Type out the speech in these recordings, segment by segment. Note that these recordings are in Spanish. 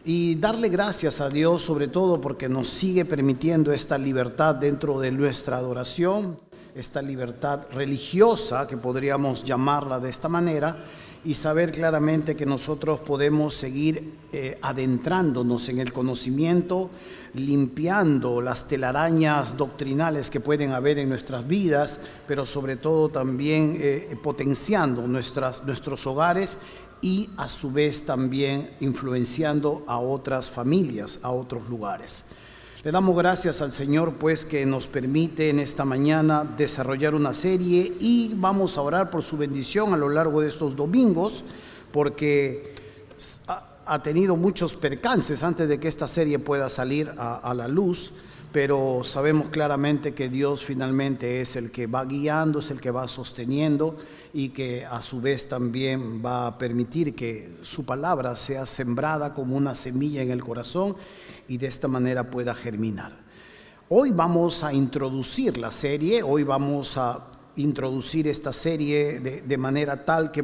y darle gracias a Dios sobre todo porque nos sigue permitiendo esta libertad dentro de nuestra adoración, esta libertad religiosa que podríamos llamarla de esta manera, y saber claramente que nosotros podemos seguir adentrándonos en el conocimiento, limpiando las telarañas doctrinales que pueden haber en nuestras vidas, pero sobre todo también potenciando nuestros hogares y a su vez también influenciando a otras familias, a otros lugares. Le damos gracias al Señor pues que nos permite en esta mañana desarrollar una serie, y vamos a orar por su bendición a lo largo de estos domingos, porque ha tenido muchos percances antes de que esta serie pueda salir a la luz, pero sabemos claramente que Dios finalmente es el que va guiando, es el que va sosteniendo, y que a su vez también va a permitir que su palabra sea sembrada como una semilla en el corazón y de esta manera pueda germinar. Hoy vamos a introducir la serie, hoy vamos a introducir esta serie de manera tal que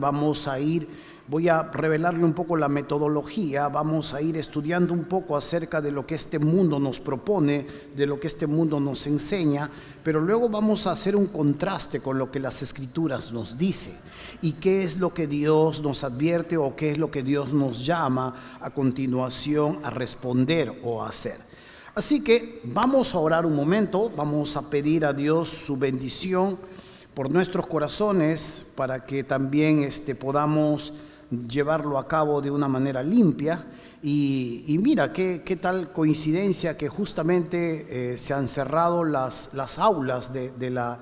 voy a revelarle un poco la metodología, vamos a ir estudiando un poco acerca de lo que este mundo nos propone, de lo que este mundo nos enseña, pero luego vamos a hacer un contraste con lo que las Escrituras nos dice y qué es lo que Dios nos advierte o qué es lo que Dios nos llama a continuación a responder o a hacer. Así que vamos a orar un momento, vamos a pedir a Dios su bendición por nuestros corazones para que también podamos llevarlo a cabo de una manera limpia. Y mira, qué tal coincidencia que justamente se han cerrado las aulas de la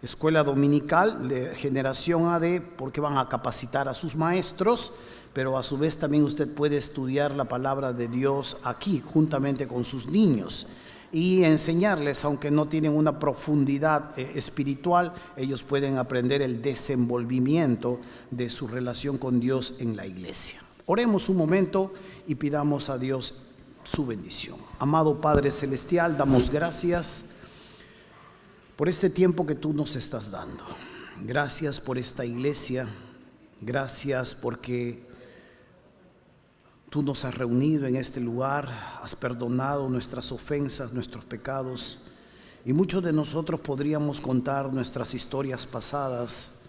escuela dominical de Generación AD, porque van a capacitar a sus maestros, pero a su vez también usted puede estudiar la palabra de Dios aquí juntamente con sus niños y enseñarles, aunque no tienen una profundidad espiritual, ellos pueden aprender el desenvolvimiento de su relación con Dios en la iglesia. Oremos un momento y pidamos a Dios su bendición. Amado Padre Celestial, damos gracias por este tiempo que tú nos estás dando. Gracias por esta iglesia, gracias porque tú nos has reunido en este lugar, has perdonado nuestras ofensas, nuestros pecados, y muchos de nosotros podríamos contar nuestras historias pasadas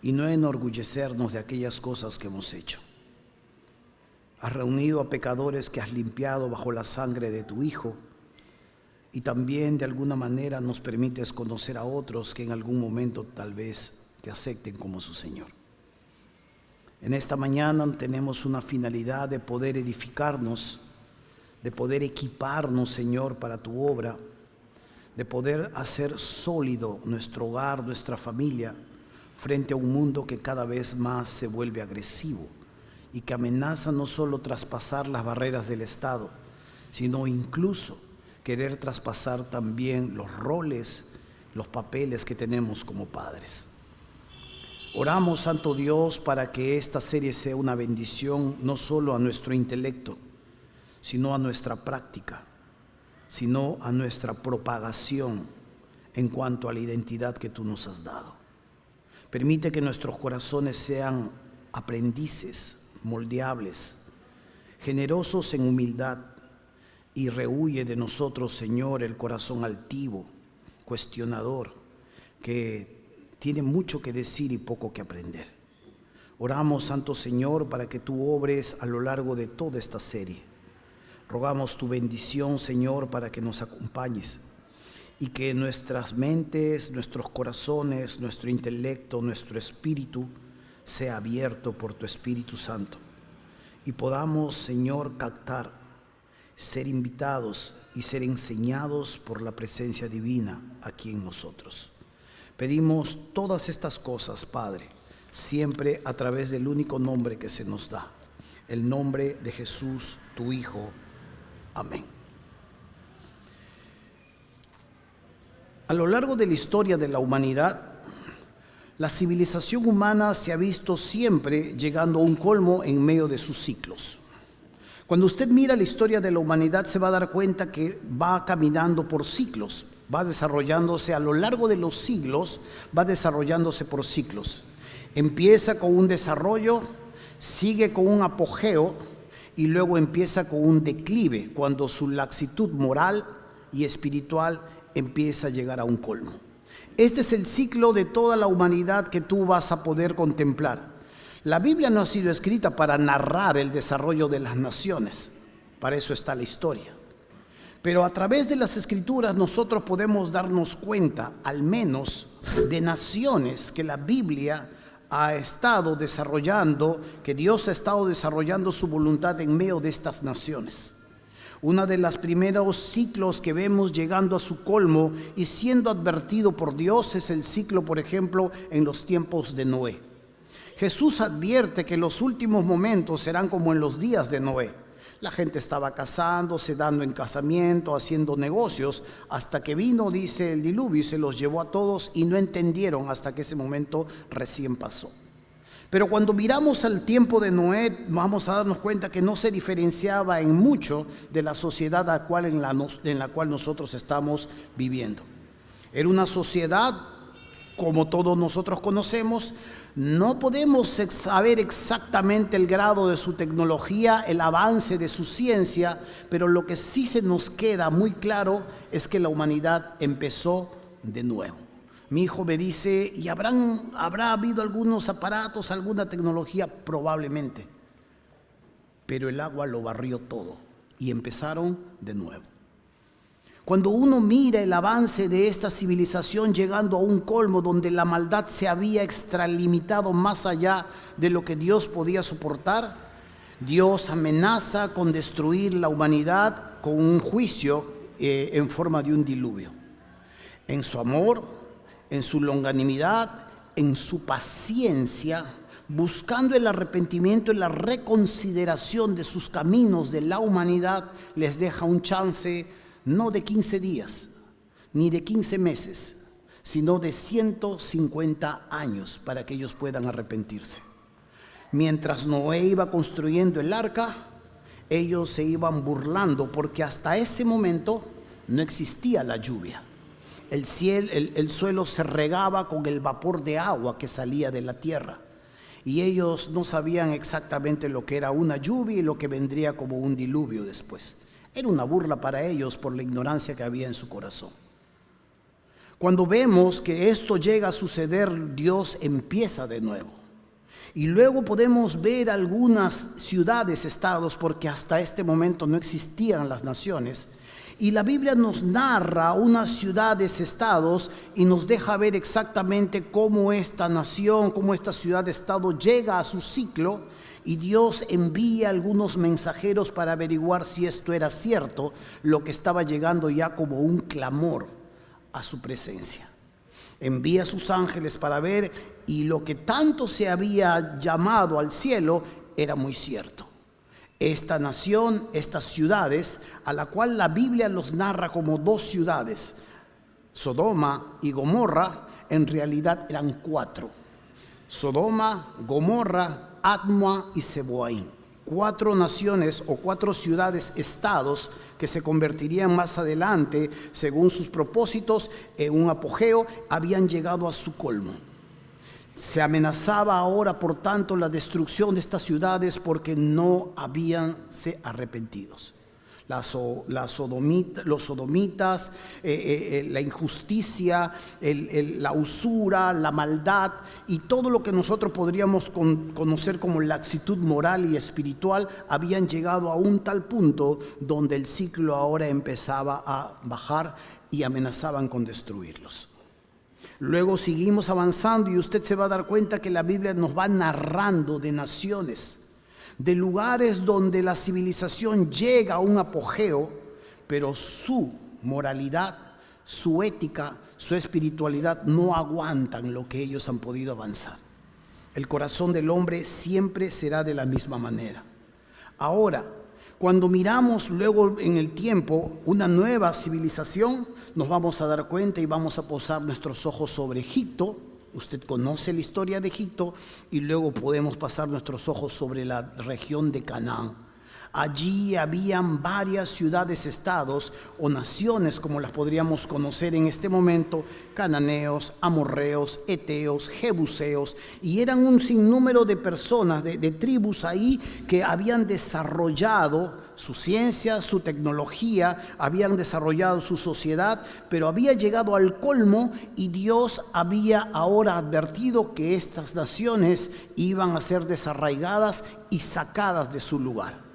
y no enorgullecernos de aquellas cosas que hemos hecho. Has reunido a pecadores que has limpiado bajo la sangre de tu Hijo, y también de alguna manera nos permites conocer a otros que en algún momento tal vez te acepten como su Señor. En esta mañana tenemos una finalidad de poder edificarnos, de poder equiparnos, Señor, para tu obra, de poder hacer sólido nuestro hogar, nuestra familia, frente a un mundo que cada vez más se vuelve agresivo y que amenaza no solo traspasar las barreras del Estado, sino incluso querer traspasar también los roles, los papeles que tenemos como padres. Oramos, Santo Dios, para que esta serie sea una bendición no solo a nuestro intelecto, sino a nuestra práctica, sino a nuestra propagación en cuanto a la identidad que tú nos has dado. Permite que nuestros corazones sean aprendices, moldeables, generosos en humildad, y rehuye de nosotros, Señor, el corazón altivo, cuestionador, que tiene mucho que decir y poco que aprender. Oramos, Santo Señor, para que tú obres a lo largo de toda esta serie. Rogamos tu bendición, Señor, para que nos acompañes y que nuestras mentes, nuestros corazones, nuestro intelecto, nuestro espíritu sea abierto por tu Espíritu Santo y podamos, Señor, captar, ser invitados y ser enseñados por la presencia divina aquí en nosotros. Pedimos todas estas cosas, Padre, siempre a través del único nombre que se nos da, el nombre de Jesús, tu Hijo. Amén. A lo largo de la historia de la humanidad, la civilización humana se ha visto siempre llegando a un colmo en medio de sus ciclos. Cuando usted mira la historia de la humanidad se va a dar cuenta que va caminando por ciclos, va desarrollándose a lo largo de los siglos, va desarrollándose por ciclos. Empieza con un desarrollo, sigue con un apogeo y luego empieza con un declive cuando su laxitud moral y espiritual empieza a llegar a un colmo. Este es el ciclo de toda la humanidad que tú vas a poder contemplar. La Biblia no ha sido escrita para narrar el desarrollo de las naciones, para eso está la historia. Pero a través de las Escrituras nosotros podemos darnos cuenta, al menos, de naciones que la Biblia ha estado desarrollando, que Dios ha estado desarrollando su voluntad en medio de estas naciones. Uno de los primeros ciclos que vemos llegando a su colmo y siendo advertido por Dios es el ciclo, por ejemplo, en los tiempos de Noé. Jesús advierte que los últimos momentos serán como en los días de Noé. La gente estaba casándose, dando en casamiento, haciendo negocios, hasta que vino, dice, el diluvio y se los llevó a todos y no entendieron hasta que ese momento recién pasó. Pero cuando miramos al tiempo de Noé, vamos a darnos cuenta que no se diferenciaba en mucho de la sociedad en la cual nosotros estamos viviendo. Era una sociedad, como todos nosotros conocemos, no podemos saber exactamente el grado de su tecnología, el avance de su ciencia, pero lo que sí se nos queda muy claro es que la humanidad empezó de nuevo. Mi hijo me dice, ¿y habrá habido algunos aparatos, alguna tecnología? Probablemente, pero el agua lo barrió todo y empezaron de nuevo. Cuando uno mira el avance de esta civilización llegando a un colmo donde la maldad se había extralimitado más allá de lo que Dios podía soportar, Dios amenaza con destruir la humanidad con un juicio en forma de un diluvio. En su amor, en su longanimidad, en su paciencia, buscando el arrepentimiento y la reconsideración de sus caminos de la humanidad, les deja un chance no de 15 días, ni de 15 meses, sino de 150 años para que ellos puedan arrepentirse. Mientras Noé iba construyendo el arca, ellos se iban burlando porque hasta ese momento no existía la lluvia. El suelo se regaba con el vapor de agua que salía de la tierra. Y ellos no sabían exactamente lo que era una lluvia y lo que vendría como un diluvio después. Era una burla para ellos por la ignorancia que había en su corazón. Cuando vemos que esto llega a suceder, Dios empieza de nuevo. Y luego podemos ver algunas ciudades, estados, porque hasta este momento no existían las naciones. Y la Biblia nos narra unas ciudades, estados, y nos deja ver exactamente cómo esta nación, cómo esta ciudad-estado llega a su ciclo. Y Dios envía algunos mensajeros para averiguar si esto era cierto, lo que estaba llegando ya como un clamor a su presencia. Envía a sus ángeles para ver, y lo que tanto se había llamado al cielo era muy cierto. Esta nación, estas ciudades, a la cual la Biblia los narra como dos ciudades, Sodoma y Gomorra, en realidad eran 4. Sodoma, Gomorra, Adma y Zeboaim, 4 naciones o 4 ciudades, estados que se convertirían más adelante, según sus propósitos, en un apogeo, habían llegado a su colmo. Se amenazaba ahora, por tanto, la destrucción de estas ciudades porque no habíanse arrepentidos. Los sodomitas, la injusticia, la usura, la maldad y todo lo que nosotros podríamos conocer como laxitud moral y espiritual habían llegado a un tal punto donde el ciclo ahora empezaba a bajar y amenazaban con destruirlos. Luego seguimos avanzando y usted se va a dar cuenta que la Biblia nos va narrando de naciones, de lugares donde la civilización llega a un apogeo, pero su moralidad, su ética, su espiritualidad no aguantan lo que ellos han podido avanzar. El corazón del hombre siempre será de la misma manera. Ahora, cuando miramos luego en el tiempo una nueva civilización, nos vamos a dar cuenta y vamos a posar nuestros ojos sobre Egipto. Usted conoce la historia de Egipto y luego podemos pasar nuestros ojos sobre la región de Canaán. Allí habían varias ciudades-estados o naciones, como las podríamos conocer en este momento: cananeos, amorreos, eteos, jebuseos, y eran un sinnúmero de personas, de tribus ahí que habían desarrollado su ciencia, su tecnología, habían desarrollado su sociedad, pero había llegado al colmo y Dios había ahora advertido que estas naciones iban a ser desarraigadas y sacadas de su lugar.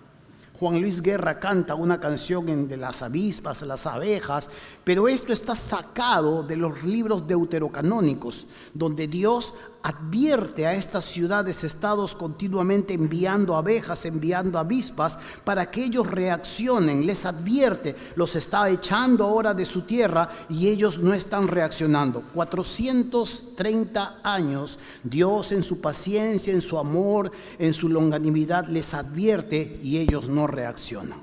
Juan Luis Guerra canta una canción de las avispas, las abejas, pero esto está sacado de los libros deuterocanónicos, donde Dios advierte a estas ciudades-estados continuamente enviando abejas, enviando avispas, para que ellos reaccionen. Les advierte, los está echando ahora de su tierra y ellos no están reaccionando. 430 años, Dios en su paciencia, en su amor, en su longanimidad les advierte y ellos no reaccionan.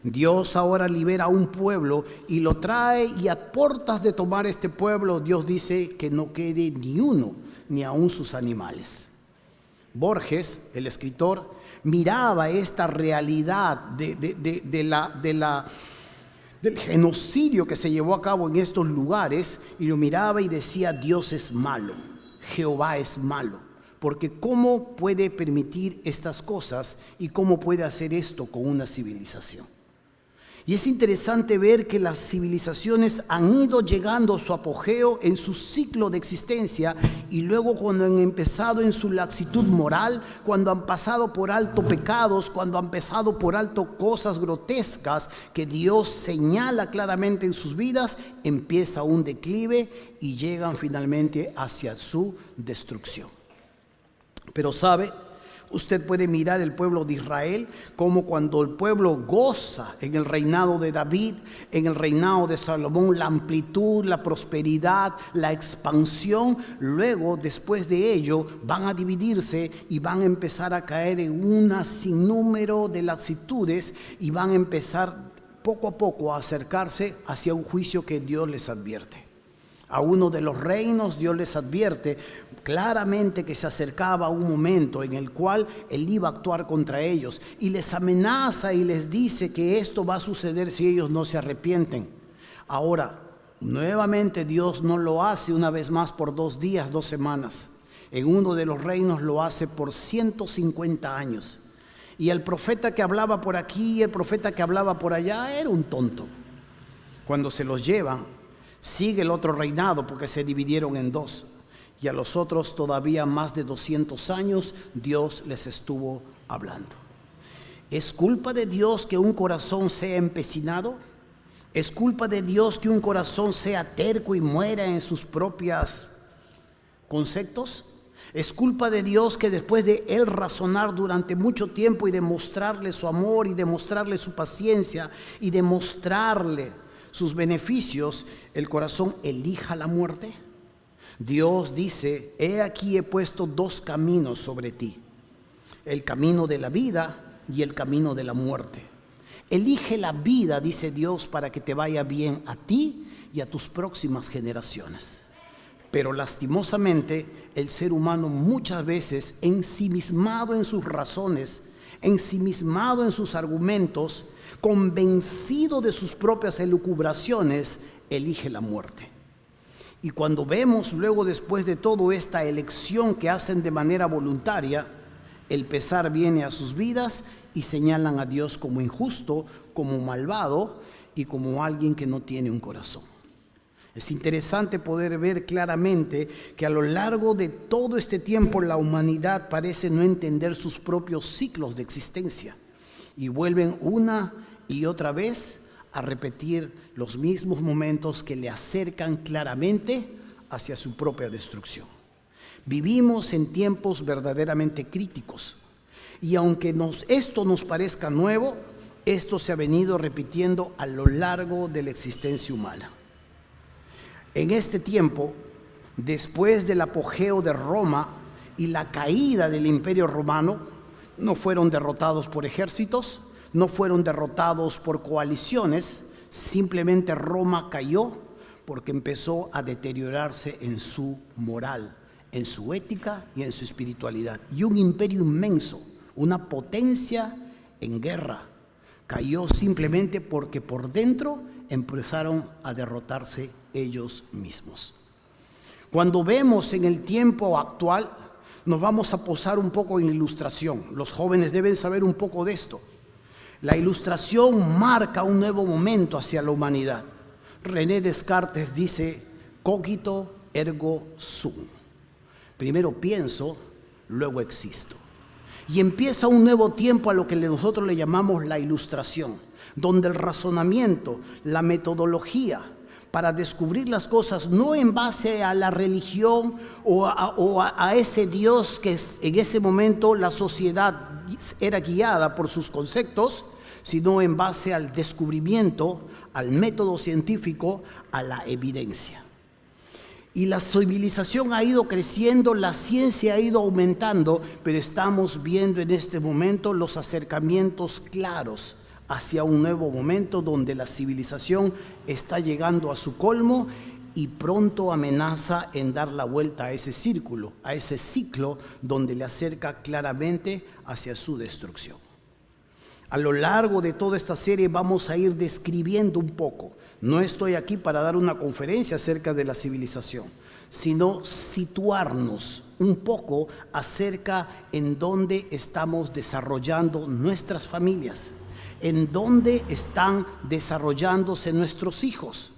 Dios ahora libera a un pueblo y lo trae, y a puertas de tomar este pueblo, Dios dice que no quede ni uno, ni aun sus animales. Borges, el escritor, miraba esta realidad del genocidio que se llevó a cabo en estos lugares, y lo miraba y decía: Dios es malo, Jehová es malo. Porque ¿cómo puede permitir estas cosas y cómo puede hacer esto con una civilización? Y es interesante ver que las civilizaciones han ido llegando a su apogeo en su ciclo de existencia, y luego cuando han empezado en su laxitud moral, cuando han pasado por alto pecados, cuando han pasado por alto cosas grotescas que Dios señala claramente en sus vidas, empieza un declive y llegan finalmente hacia su destrucción. Pero sabe, usted puede mirar el pueblo de Israel como cuando el pueblo goza en el reinado de David, en el reinado de Salomón, la amplitud, la prosperidad, la expansión. Luego, después de ello, van a dividirse y van a empezar a caer en un sinnúmero de laxitudes, y van a empezar poco a poco a acercarse hacia un juicio que Dios les advierte. A uno de los reinos Dios les advierte claramente que se acercaba un momento en el cual Él iba a actuar contra ellos, y les amenaza y les dice que esto va a suceder si ellos no se arrepienten. Ahora, nuevamente Dios no lo hace una vez más por 2 días, 2 semanas. En uno de los reinos lo hace por 150 años. Y el profeta que hablaba por aquí y el profeta que hablaba por allá era un tonto. Cuando se los llevan, sigue el otro reinado, porque se dividieron en 2. Y a los otros todavía más de 200 años Dios les estuvo hablando. ¿Es culpa de Dios que un corazón sea empecinado? ¿Es culpa de Dios que un corazón sea terco y muera en sus propios conceptos? ¿Es culpa de Dios que después de Él razonar durante mucho tiempo y demostrarle su amor y demostrarle su paciencia y demostrarle sus beneficios, el corazón elija la muerte? Dios dice: he aquí he puesto 2 caminos sobre ti, el camino de la vida y el camino de la muerte. Elige la vida, dice Dios, para que te vaya bien a ti y a tus próximas generaciones. Pero lastimosamente el ser humano muchas veces, ensimismado en sus razones, ensimismado en sus argumentos, convencido de sus propias elucubraciones, elige la muerte. Y cuando vemos luego, después de toda esta elección que hacen de manera voluntaria, el pesar viene a sus vidas y señalan a Dios como injusto, como malvado y como alguien que no tiene un corazón. Es interesante poder ver claramente que a lo largo de todo este tiempo la humanidad parece no entender sus propios ciclos de existencia, y vuelven una y otra vez a repetir los mismos momentos que le acercan claramente hacia su propia destrucción. Vivimos en tiempos verdaderamente críticos, y aunque esto nos parezca nuevo, esto se ha venido repitiendo a lo largo de la existencia humana. En este tiempo, después del apogeo de Roma y la caída del Imperio Romano, no fueron derrotados por ejércitos, no fueron derrotados por coaliciones, simplemente Roma cayó porque empezó a deteriorarse en su moral, en su ética y en su espiritualidad. Y un imperio inmenso, una potencia en guerra. Cayó simplemente porque por dentro empezaron a derrotarse ellos mismos. Cuando vemos en el tiempo actual, nos vamos a posar un poco en la ilustración. Los jóvenes deben saber un poco de esto. La ilustración marca un nuevo momento hacia la humanidad. René Descartes dice, cogito ergo sum. Primero pienso, luego existo. Y empieza un nuevo tiempo a lo que nosotros le llamamos la ilustración, donde el razonamiento, la metodología para descubrir las cosas, no en base a la religión o a ese Dios que en ese momento la sociedad era guiada por sus conceptos, sino en base al descubrimiento, al método científico, a la evidencia. Y la civilización ha ido creciendo, la ciencia ha ido aumentando, pero estamos viendo en este momento los acercamientos claros hacia un nuevo momento donde la civilización está llegando a su colmo y pronto amenaza en dar la vuelta a ese círculo, a ese ciclo donde le acerca claramente hacia su destrucción. A lo largo de toda esta serie vamos a ir describiendo un poco. No estoy aquí para dar una conferencia acerca de la civilización, sino situarnos un poco acerca en dónde estamos desarrollando nuestras familias, en dónde están desarrollándose nuestros hijos,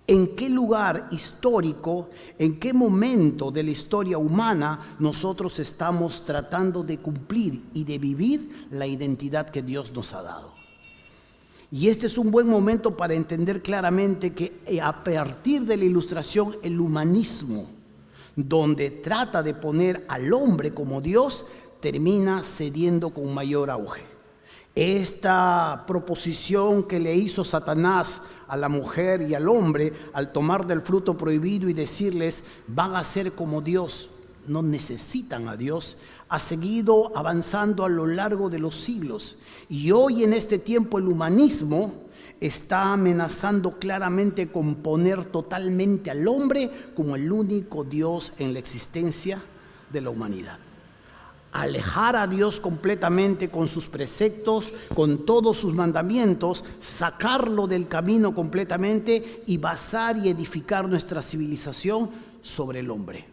en qué lugar histórico, en qué momento de la historia humana nosotros estamos tratando de cumplir y de vivir la identidad que Dios nos ha dado. Y este es un buen momento para entender claramente que a partir de la ilustración, el humanismo, donde trata de poner al hombre como Dios, termina cediendo con mayor auge. Esta proposición que le hizo Satanás a la mujer y al hombre al tomar del fruto prohibido y decirles van a ser como Dios, no necesitan a Dios, ha seguido avanzando a lo largo de los siglos. Y hoy en este tiempo el humanismo está amenazando claramente con poner totalmente al hombre como el único Dios en la existencia de la humanidad. Alejar a Dios completamente con sus preceptos, con todos sus mandamientos, sacarlo del camino completamente y basar y edificar nuestra civilización sobre el hombre.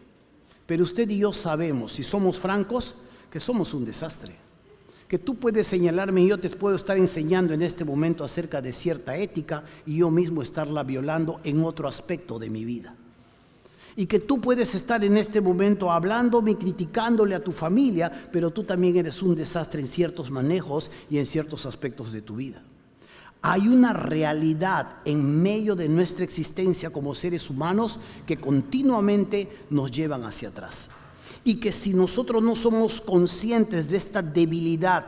Pero usted y yo sabemos, si somos francos, que somos un desastre. Que tú puedes señalarme y yo te puedo estar enseñando en este momento acerca de cierta ética y yo mismo estarla violando en otro aspecto de mi vida. Y que tú puedes estar en este momento hablándome y criticándole a tu familia, pero tú también eres un desastre en ciertos manejos y en ciertos aspectos de tu vida. Hay una realidad en medio de nuestra existencia como seres humanos que continuamente nos llevan hacia atrás. Y que si nosotros no somos conscientes de esta debilidad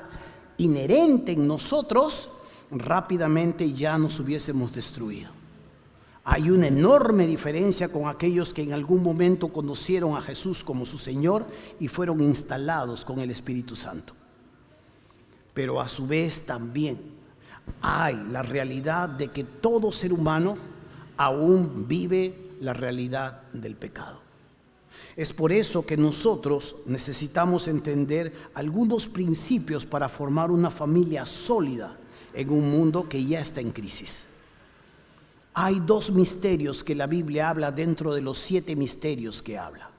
inherente en nosotros, rápidamente ya nos hubiésemos destruido. Hay una enorme diferencia con aquellos que en algún momento conocieron a Jesús como su Señor y fueron instalados con el Espíritu Santo. Pero a su vez también hay la realidad de que todo ser humano aún vive la realidad del pecado. Es por eso que nosotros necesitamos entender algunos principios para formar una familia sólida en un mundo que ya está en crisis. Hay dos misterios que la Biblia habla dentro de los 7 misterios que habla.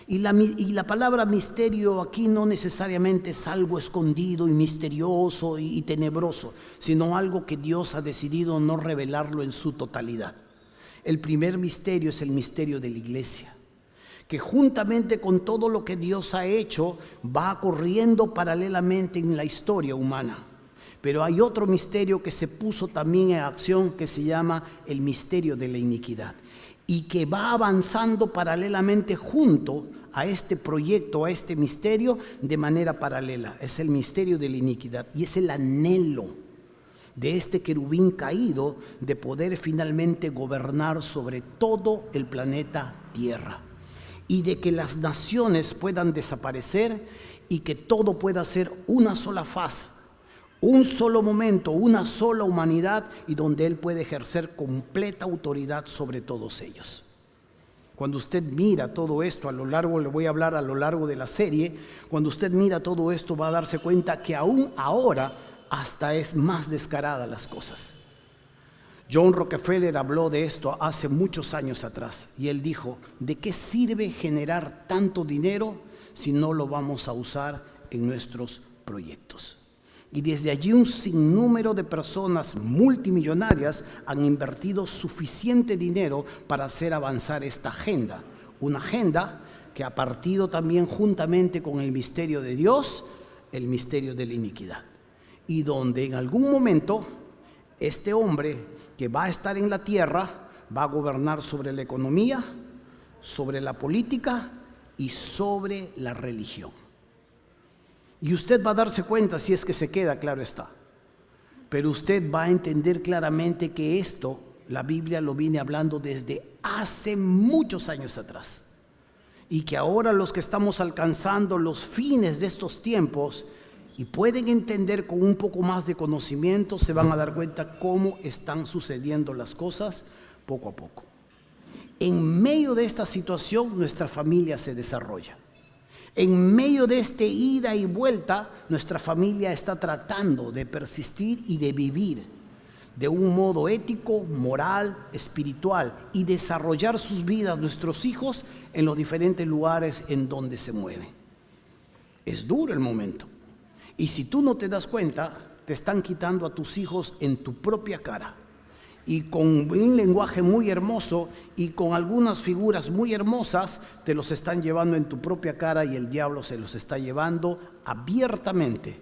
Y la palabra misterio aquí no necesariamente es algo escondido y misterioso y tenebroso, sino algo que Dios ha decidido no revelarlo en su totalidad. El primer misterio es el misterio de la iglesia, que juntamente con todo lo que Dios ha hecho va corriendo paralelamente en la historia humana. Pero hay otro misterio que se puso también en acción que se llama el misterio de la iniquidad y que va avanzando paralelamente junto a este proyecto, a este misterio de manera paralela. Es el misterio de la iniquidad y es el anhelo de este querubín caído de poder finalmente gobernar sobre todo el planeta Tierra y de que las naciones puedan desaparecer y que todo pueda ser una sola faz, un solo momento, una sola humanidad y donde Él puede ejercer completa autoridad sobre todos ellos. Cuando usted mira todo esto, le voy a hablar a lo largo de la serie, cuando usted mira todo esto va a darse cuenta que aún ahora hasta es más descarada las cosas. John Rockefeller habló de esto hace muchos años atrás y él dijo: ¿de qué sirve generar tanto dinero si no lo vamos a usar en nuestros proyectos? Y desde allí un sinnúmero de personas multimillonarias han invertido suficiente dinero para hacer avanzar esta agenda. Una agenda que ha partido también juntamente con el misterio de Dios, el misterio de la iniquidad. Y donde en algún momento este hombre que va a estar en la tierra va a gobernar sobre la economía, sobre la política y sobre la religión. Y usted va a darse cuenta, si es que se queda, claro está. Pero usted va a entender claramente que esto, la Biblia lo viene hablando desde hace muchos años atrás. Y que ahora los que estamos alcanzando los fines de estos tiempos y pueden entender con un poco más de conocimiento, se van a dar cuenta cómo están sucediendo las cosas poco a poco. En medio de esta situación, nuestra familia se desarrolla. En medio de este ida y vuelta, nuestra familia está tratando de persistir y de vivir de un modo ético, moral, espiritual y desarrollar sus vidas, nuestros hijos, en los diferentes lugares en donde se mueven. Es duro el momento. Y si tú no te das cuenta, te están quitando a tus hijos en tu propia cara. Y con un lenguaje muy hermoso y con algunas figuras muy hermosas, te los están llevando en tu propia cara y el diablo se los está llevando abiertamente.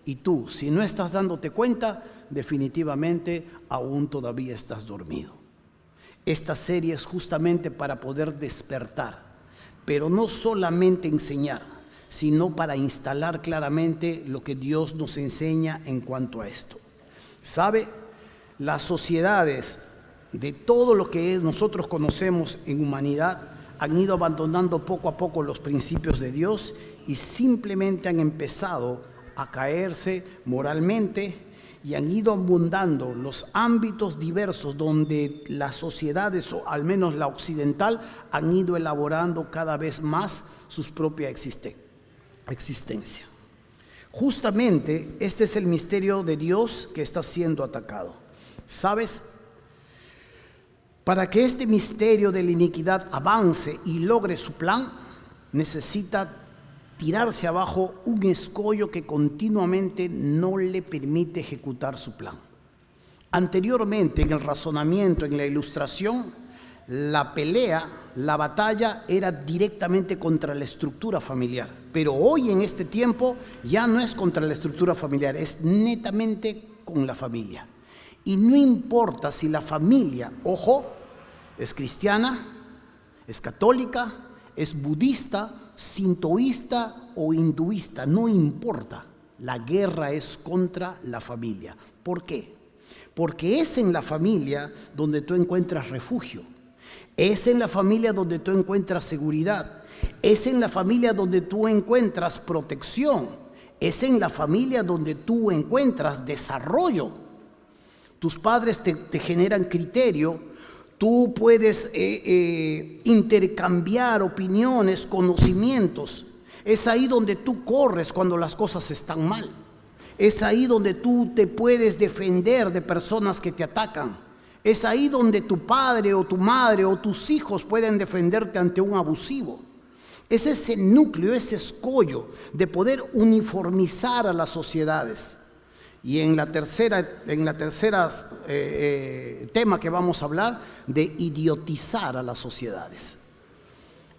Y tú, si no estás dándote cuenta, definitivamente aún todavía estás dormido. Esta serie es justamente para poder despertar, pero no solamente enseñar, sino para instalar claramente lo que Dios nos enseña en cuanto a esto. ¿Sabe? Las sociedades de todo lo que nosotros conocemos en humanidad han ido abandonando poco a poco los principios de Dios y simplemente han empezado a caerse moralmente y han ido abundando los ámbitos diversos donde las sociedades, o al menos la occidental, han ido elaborando cada vez más su propia existencia. Justamente este es el misterio de Dios que está siendo atacado. ¿Sabes? Para que este misterio de la iniquidad avance y logre su plan, necesita tirarse abajo un escollo que continuamente no le permite ejecutar su plan. Anteriormente, en el razonamiento, en la ilustración, la pelea, la batalla era directamente contra la estructura familiar. Pero hoy en este tiempo ya no es contra la estructura familiar, es netamente con la familia. Y no importa si la familia, ojo, es cristiana, es católica, es budista, sintoísta o hinduista, no importa. La guerra es contra la familia. ¿Por qué? Porque es en la familia donde tú encuentras refugio. Es en la familia donde tú encuentras seguridad. Es en la familia donde tú encuentras protección. Es en la familia donde tú encuentras desarrollo. Tus padres te generan criterio, tú puedes intercambiar opiniones, conocimientos. Es ahí donde tú corres cuando las cosas están mal. Es ahí donde tú te puedes defender de personas que te atacan. Es ahí donde tu padre o tu madre o tus hijos pueden defenderte ante un abusivo. Es ese núcleo, ese escollo de poder uniformizar a las sociedades. Y en la tercera tema que vamos a hablar, de idiotizar a las sociedades.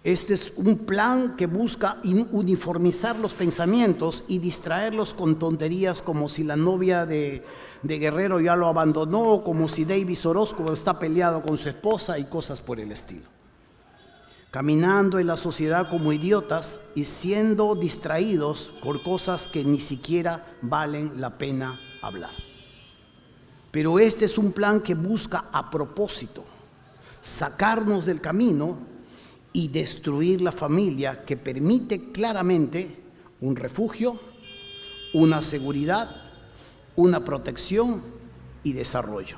Este es un plan que busca uniformizar los pensamientos y distraerlos con tonterías como si la novia de Guerrero ya lo abandonó, como si Davis Orozco está peleado con su esposa y cosas por el estilo. Caminando en la sociedad como idiotas y siendo distraídos por cosas que ni siquiera valen la pena hablar. Pero este es un plan que busca a propósito sacarnos del camino y destruir la familia, que permite claramente un refugio, una seguridad, una protección y desarrollo.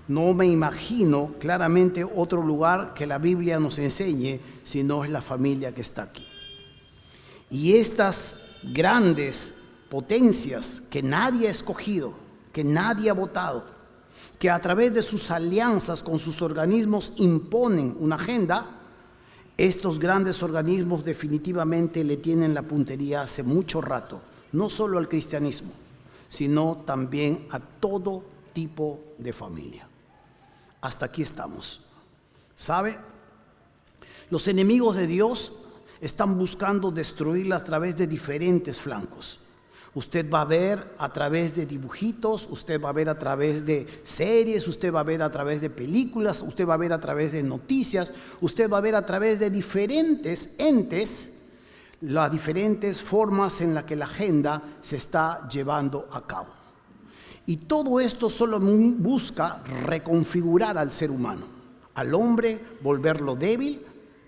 No me imagino claramente otro lugar que la Biblia nos enseñe, sino es la familia que está aquí. Y estas grandes potencias que nadie ha escogido, que nadie ha votado, que a través de sus alianzas con sus organismos imponen una agenda, estos grandes organismos definitivamente le tienen la puntería hace mucho rato, no solo al cristianismo, sino también a todo tipo de familia. Hasta aquí estamos. ¿Sabe? Los enemigos de Dios están buscando destruirla a través de diferentes flancos. Usted va a ver a través de dibujitos, usted va a ver a través de series, usted va a ver a través de películas, usted va a ver a través de noticias, usted va a ver a través de diferentes entes las diferentes formas en las que la agenda se está llevando a cabo. Y todo esto solo busca reconfigurar al ser humano, al hombre, volverlo débil,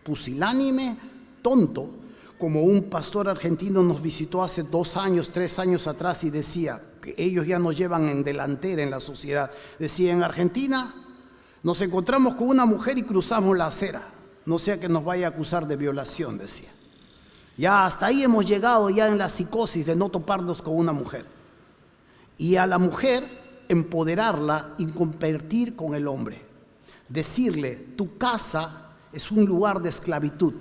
pusilánime, tonto, como un pastor argentino nos visitó hace 2 años, 3 años atrás y decía que ellos ya nos llevan en delantera en la sociedad. Decía, en Argentina nos encontramos con una mujer y cruzamos la acera, no sea que nos vaya a acusar de violación, decía. Ya hasta ahí hemos llegado ya en la psicosis de no toparnos con una mujer. Y a la mujer empoderarla y competir con el hombre. Decirle, tu casa es un lugar de esclavitud.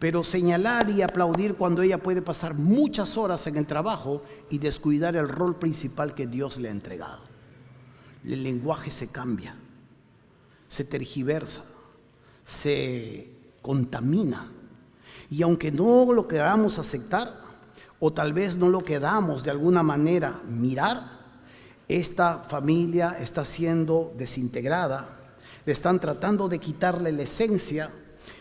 Pero señalar y aplaudir cuando ella puede pasar muchas horas en el trabajo y descuidar el rol principal que Dios le ha entregado. El lenguaje se cambia, se tergiversa, se contamina. Y aunque no lo queramos aceptar, o tal vez no lo queramos de alguna manera mirar, esta familia está siendo desintegrada, le están tratando de quitarle la esencia,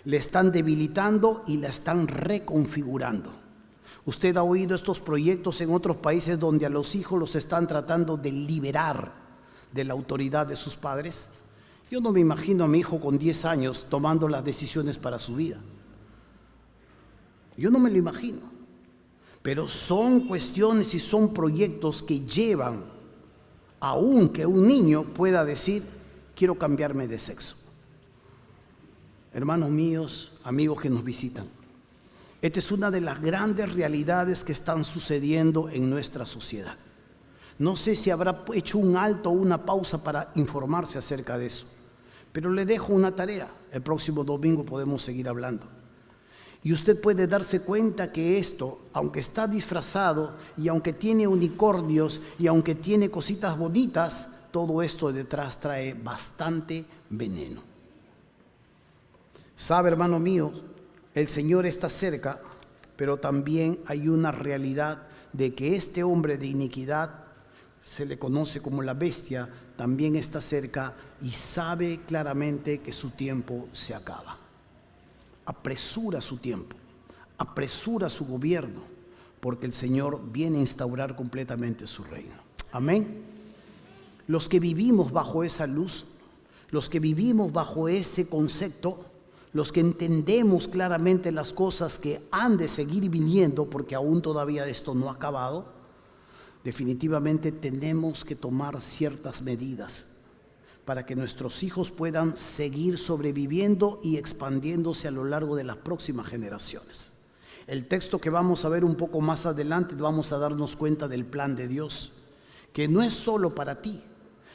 le están debilitando y la están reconfigurando. Usted ha oído estos proyectos en otros países donde a los hijos los están tratando de liberar de la autoridad de sus padres. Yo no me imagino a mi hijo con 10 años tomando las decisiones para su vida. Yo no me lo imagino. Pero son cuestiones y son proyectos que llevan aún que un niño pueda decir, quiero cambiarme de sexo. Hermanos míos, amigos que nos visitan, esta es una de las grandes realidades que están sucediendo en nuestra sociedad. No sé si habrá hecho un alto o una pausa para informarse acerca de eso, pero le dejo una tarea. El próximo domingo podemos seguir hablando. Y usted puede darse cuenta que esto, aunque está disfrazado y aunque tiene unicornios y aunque tiene cositas bonitas, todo esto detrás trae bastante veneno. Sabe, hermano mío, el Señor está cerca, pero también hay una realidad de que este hombre de iniquidad, se le conoce como la bestia, también está cerca y sabe claramente que su tiempo se acaba. Apresura su tiempo, apresura su gobierno, porque el Señor viene a instaurar completamente su reino. Amén. Los que vivimos bajo esa luz, los que vivimos bajo ese concepto, los que entendemos claramente las cosas que han de seguir viniendo, porque aún todavía esto no ha acabado, definitivamente tenemos que tomar ciertas medidas para que nuestros hijos puedan seguir sobreviviendo y expandiéndose a lo largo de las próximas generaciones. El texto que vamos a ver un poco más adelante, vamos a darnos cuenta del plan de Dios, que no es solo para ti,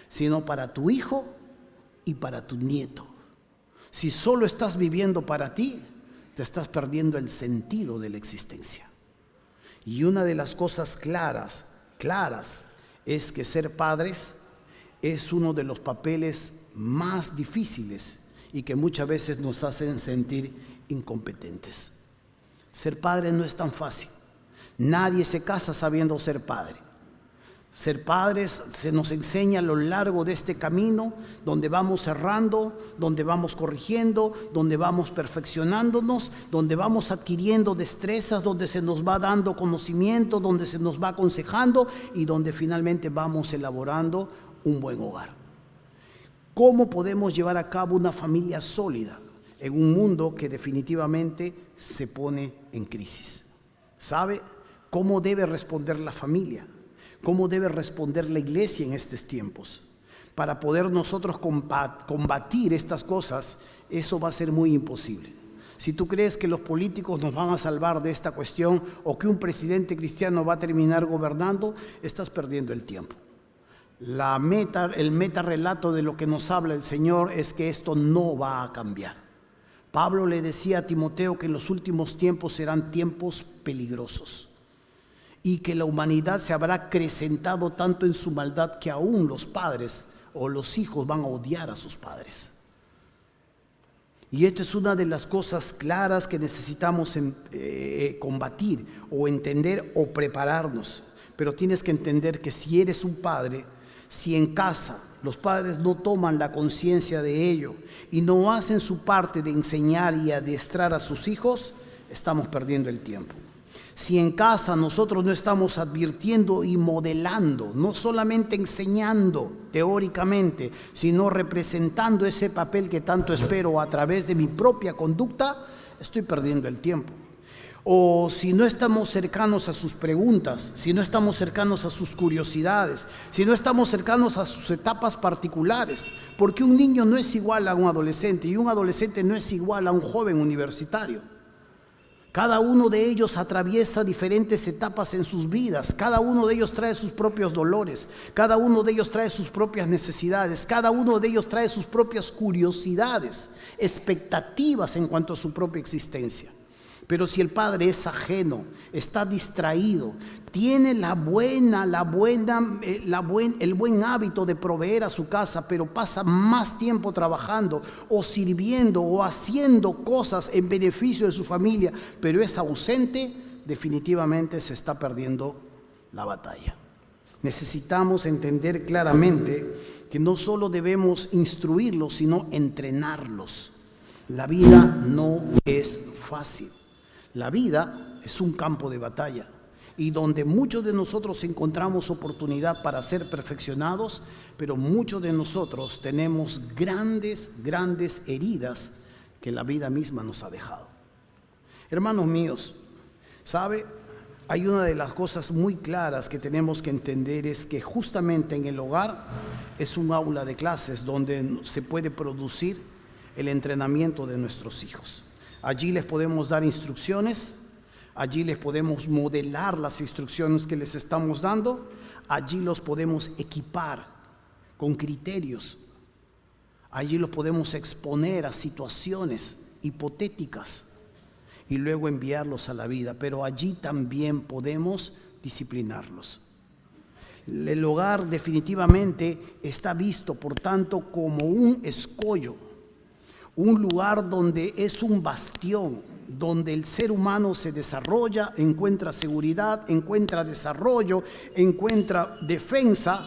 sino para tu hijo y para tu nieto. Si solo estás viviendo para ti, te estás perdiendo el sentido de la existencia. Y una de las cosas claras, es que ser padres es uno de los papeles más difíciles y que muchas veces nos hacen sentir incompetentes. Ser padre no es tan fácil. Nadie se casa sabiendo ser padre. Ser padres se nos enseña a lo largo de este camino, donde vamos errando, donde vamos corrigiendo, donde vamos perfeccionándonos, donde vamos adquiriendo destrezas, donde se nos va dando conocimiento, donde se nos va aconsejando y donde finalmente vamos elaborando un buen hogar. ¿Cómo podemos llevar a cabo una familia sólida en un mundo que definitivamente se pone en crisis? ¿Sabe cómo debe responder la familia? ¿Cómo debe responder la iglesia en estos tiempos? Para poder nosotros combatir estas cosas, eso va a ser muy imposible. Si tú crees que los políticos nos van a salvar de esta cuestión o que un presidente cristiano va a terminar gobernando, estás perdiendo el tiempo. El metarrelato de lo que nos habla el Señor es que esto no va a cambiar. Pablo le decía a Timoteo que en los últimos tiempos serán tiempos peligrosos y que la humanidad se habrá acrecentado tanto en su maldad que aún los padres o los hijos van a odiar a sus padres. Y esta es una de las cosas claras que necesitamos combatir o entender o prepararnos. Pero tienes que entender que si eres un padre, si en casa los padres no toman la conciencia de ello y no hacen su parte de enseñar y adiestrar a sus hijos, estamos perdiendo el tiempo. Si en casa nosotros no estamos advirtiendo y modelando, no solamente enseñando teóricamente, sino representando ese papel que tanto espero a través de mi propia conducta, estoy perdiendo el tiempo. O si no estamos cercanos a sus preguntas, si no estamos cercanos a sus curiosidades, si no estamos cercanos a sus etapas particulares, porque un niño no es igual a un adolescente y un adolescente no es igual a un joven universitario. Cada uno de ellos atraviesa diferentes etapas en sus vidas, cada uno de ellos trae sus propios dolores, cada uno de ellos trae sus propias necesidades, cada uno de ellos trae sus propias curiosidades, expectativas en cuanto a su propia existencia. Pero si el padre es ajeno, está distraído, tiene el buen hábito de proveer a su casa, pero pasa más tiempo trabajando o sirviendo o haciendo cosas en beneficio de su familia, pero es ausente, definitivamente se está perdiendo la batalla. Necesitamos entender claramente que no solo debemos instruirlos, sino entrenarlos. La vida no es fácil. La vida es un campo de batalla y donde muchos de nosotros encontramos oportunidad para ser perfeccionados, pero muchos de nosotros tenemos grandes heridas que la vida misma nos ha dejado. Hermanos míos, ¿sabe? Hay una de las cosas muy claras que tenemos que entender es que justamente en el hogar es un aula de clases donde se puede producir el entrenamiento de nuestros hijos. Allí les podemos dar instrucciones, allí les podemos modelar las instrucciones que les estamos dando, allí los podemos equipar con criterios, allí los podemos exponer a situaciones hipotéticas y luego enviarlos a la vida, pero allí también podemos disciplinarlos. El hogar definitivamente está visto, por tanto, como un escollo, un lugar donde es un bastión, donde el ser humano se desarrolla, encuentra seguridad, encuentra desarrollo, encuentra defensa,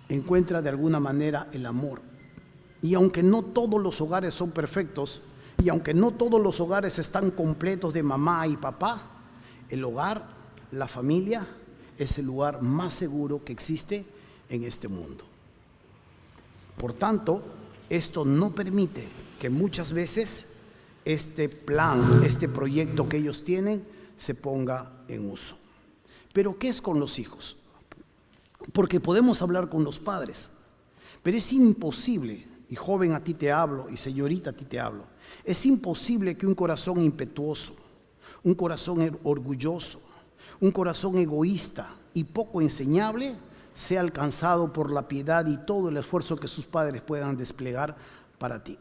encuentra de alguna manera el amor. Y aunque no todos los hogares son perfectos, y aunque no todos los hogares están completos de mamá y papá, el hogar, la familia, es el lugar más seguro que existe en este mundo. Por tanto, esto no permite que muchas veces este plan, este proyecto que ellos tienen, se ponga en uso. Pero ¿qué es con los hijos? Porque podemos hablar con los padres, pero es imposible, y joven a ti te hablo, y señorita a ti te hablo, es imposible que un corazón impetuoso, un corazón orgulloso, un corazón egoísta y poco enseñable sea alcanzado por la piedad y todo el esfuerzo que sus padres puedan desplegar para ti.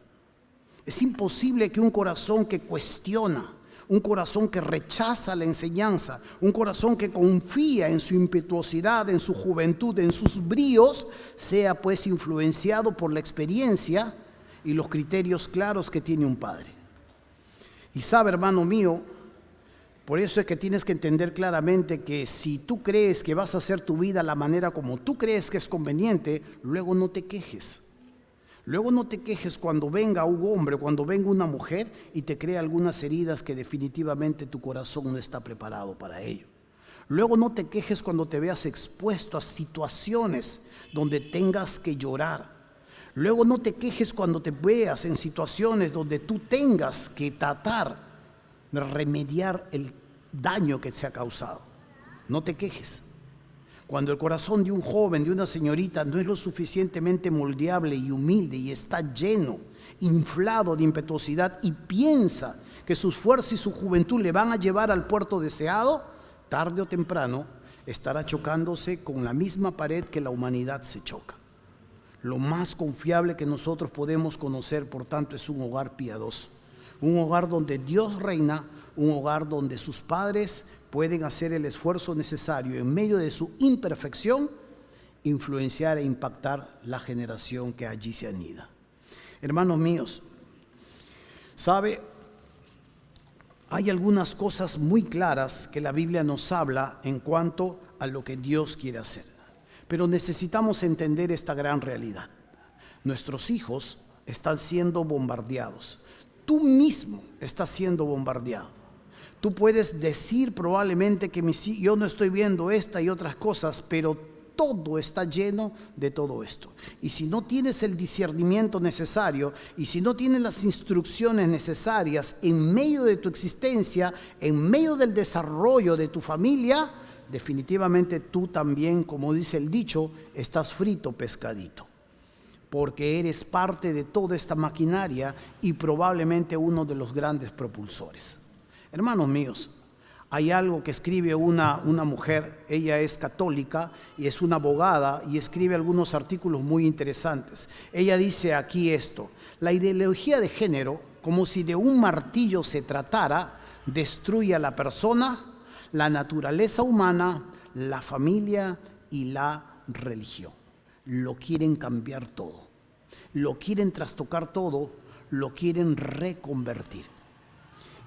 Es imposible que un corazón que cuestiona, un corazón que rechaza la enseñanza, un corazón que confía en su impetuosidad, en su juventud, en sus bríos, sea pues influenciado por la experiencia y los criterios claros que tiene un padre. Y sabe, hermano mío, por eso es que tienes que entender claramente que si tú crees que vas a hacer tu vida la manera como tú crees que es conveniente, luego no te quejes. Luego no te quejes cuando venga un hombre, cuando venga una mujer y te crea algunas heridas que definitivamente tu corazón no está preparado para ello. Luego no te quejes cuando te veas expuesto a situaciones donde tengas que llorar. Luego no te quejes cuando te veas en situaciones donde tú tengas que tratar de remediar el daño que se ha causado. No te quejes. Cuando el corazón de un joven, de una señorita, no es lo suficientemente moldeable y humilde y está lleno, inflado de impetuosidad y piensa que sus fuerzas y su juventud le van a llevar al puerto deseado, tarde o temprano estará chocándose con la misma pared que la humanidad se choca. Lo más confiable que nosotros podemos conocer, por tanto, es un hogar piadoso, un hogar donde Dios reina, un hogar donde sus padres pueden hacer el esfuerzo necesario en medio de su imperfección, influenciar e impactar la generación que allí se anida. Hermanos míos, ¿sabe? Hay algunas cosas muy claras que la Biblia nos habla en cuanto a lo que Dios quiere hacer. Pero necesitamos entender esta gran realidad. Nuestros hijos están siendo bombardeados. Tú mismo estás siendo bombardeado. Tú puedes decir probablemente que yo no estoy viendo esta y otras cosas, pero todo está lleno de todo esto. Y si no tienes el discernimiento necesario y si no tienes las instrucciones necesarias en medio de tu existencia, en medio del desarrollo de tu familia, definitivamente tú también, como dice el dicho, estás frito pescadito, porque eres parte de toda esta maquinaria y probablemente uno de los grandes propulsores. Hermanos míos, hay algo que escribe una mujer, ella es católica y es una abogada y escribe algunos artículos muy interesantes. Ella dice aquí esto: la ideología de género, como si de un martillo se tratara, destruye a la persona, la naturaleza humana, la familia y la religión. Lo quieren cambiar todo, lo quieren trastocar todo, lo quieren reconvertir.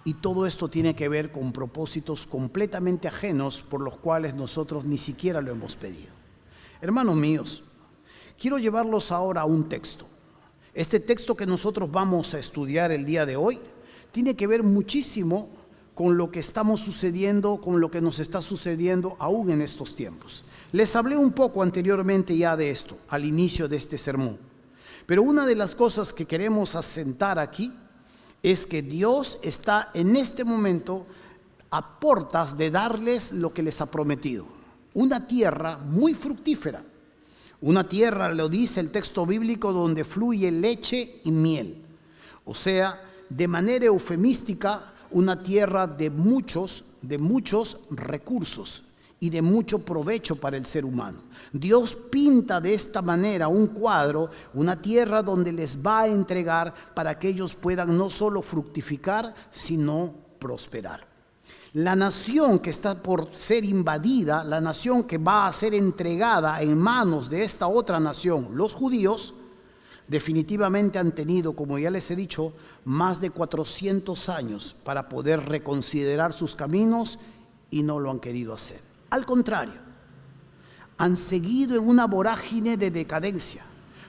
Y todo esto tiene que ver con propósitos completamente ajenos por los cuales nosotros ni siquiera lo hemos pedido. Hermanos míos, quiero llevarlos ahora a un texto. Este texto que nosotros vamos a estudiar el día de hoy tiene que ver muchísimo con lo que estamos sucediendo, con lo que nos está sucediendo aún en estos tiempos. Les hablé un poco anteriormente ya de esto, al inicio de este sermón. Pero una de las cosas que queremos asentar aquí es que Dios está en este momento a puertas de darles lo que les ha prometido. Una tierra muy fructífera. Una tierra, lo dice el texto bíblico, donde fluye leche y miel. O sea, de manera eufemística, una tierra de muchos recursos y de mucho provecho para el ser humano. Dios pinta de esta manera un cuadro, una tierra donde les va a entregar para que ellos puedan no solo fructificar, sino prosperar. La nación que está por ser invadida, la nación que va a ser entregada en manos de esta otra nación, los judíos, definitivamente han tenido, como ya les he dicho, más de 400 años para poder reconsiderar sus caminos y no lo han querido hacer. Al contrario, han seguido en una vorágine de decadencia.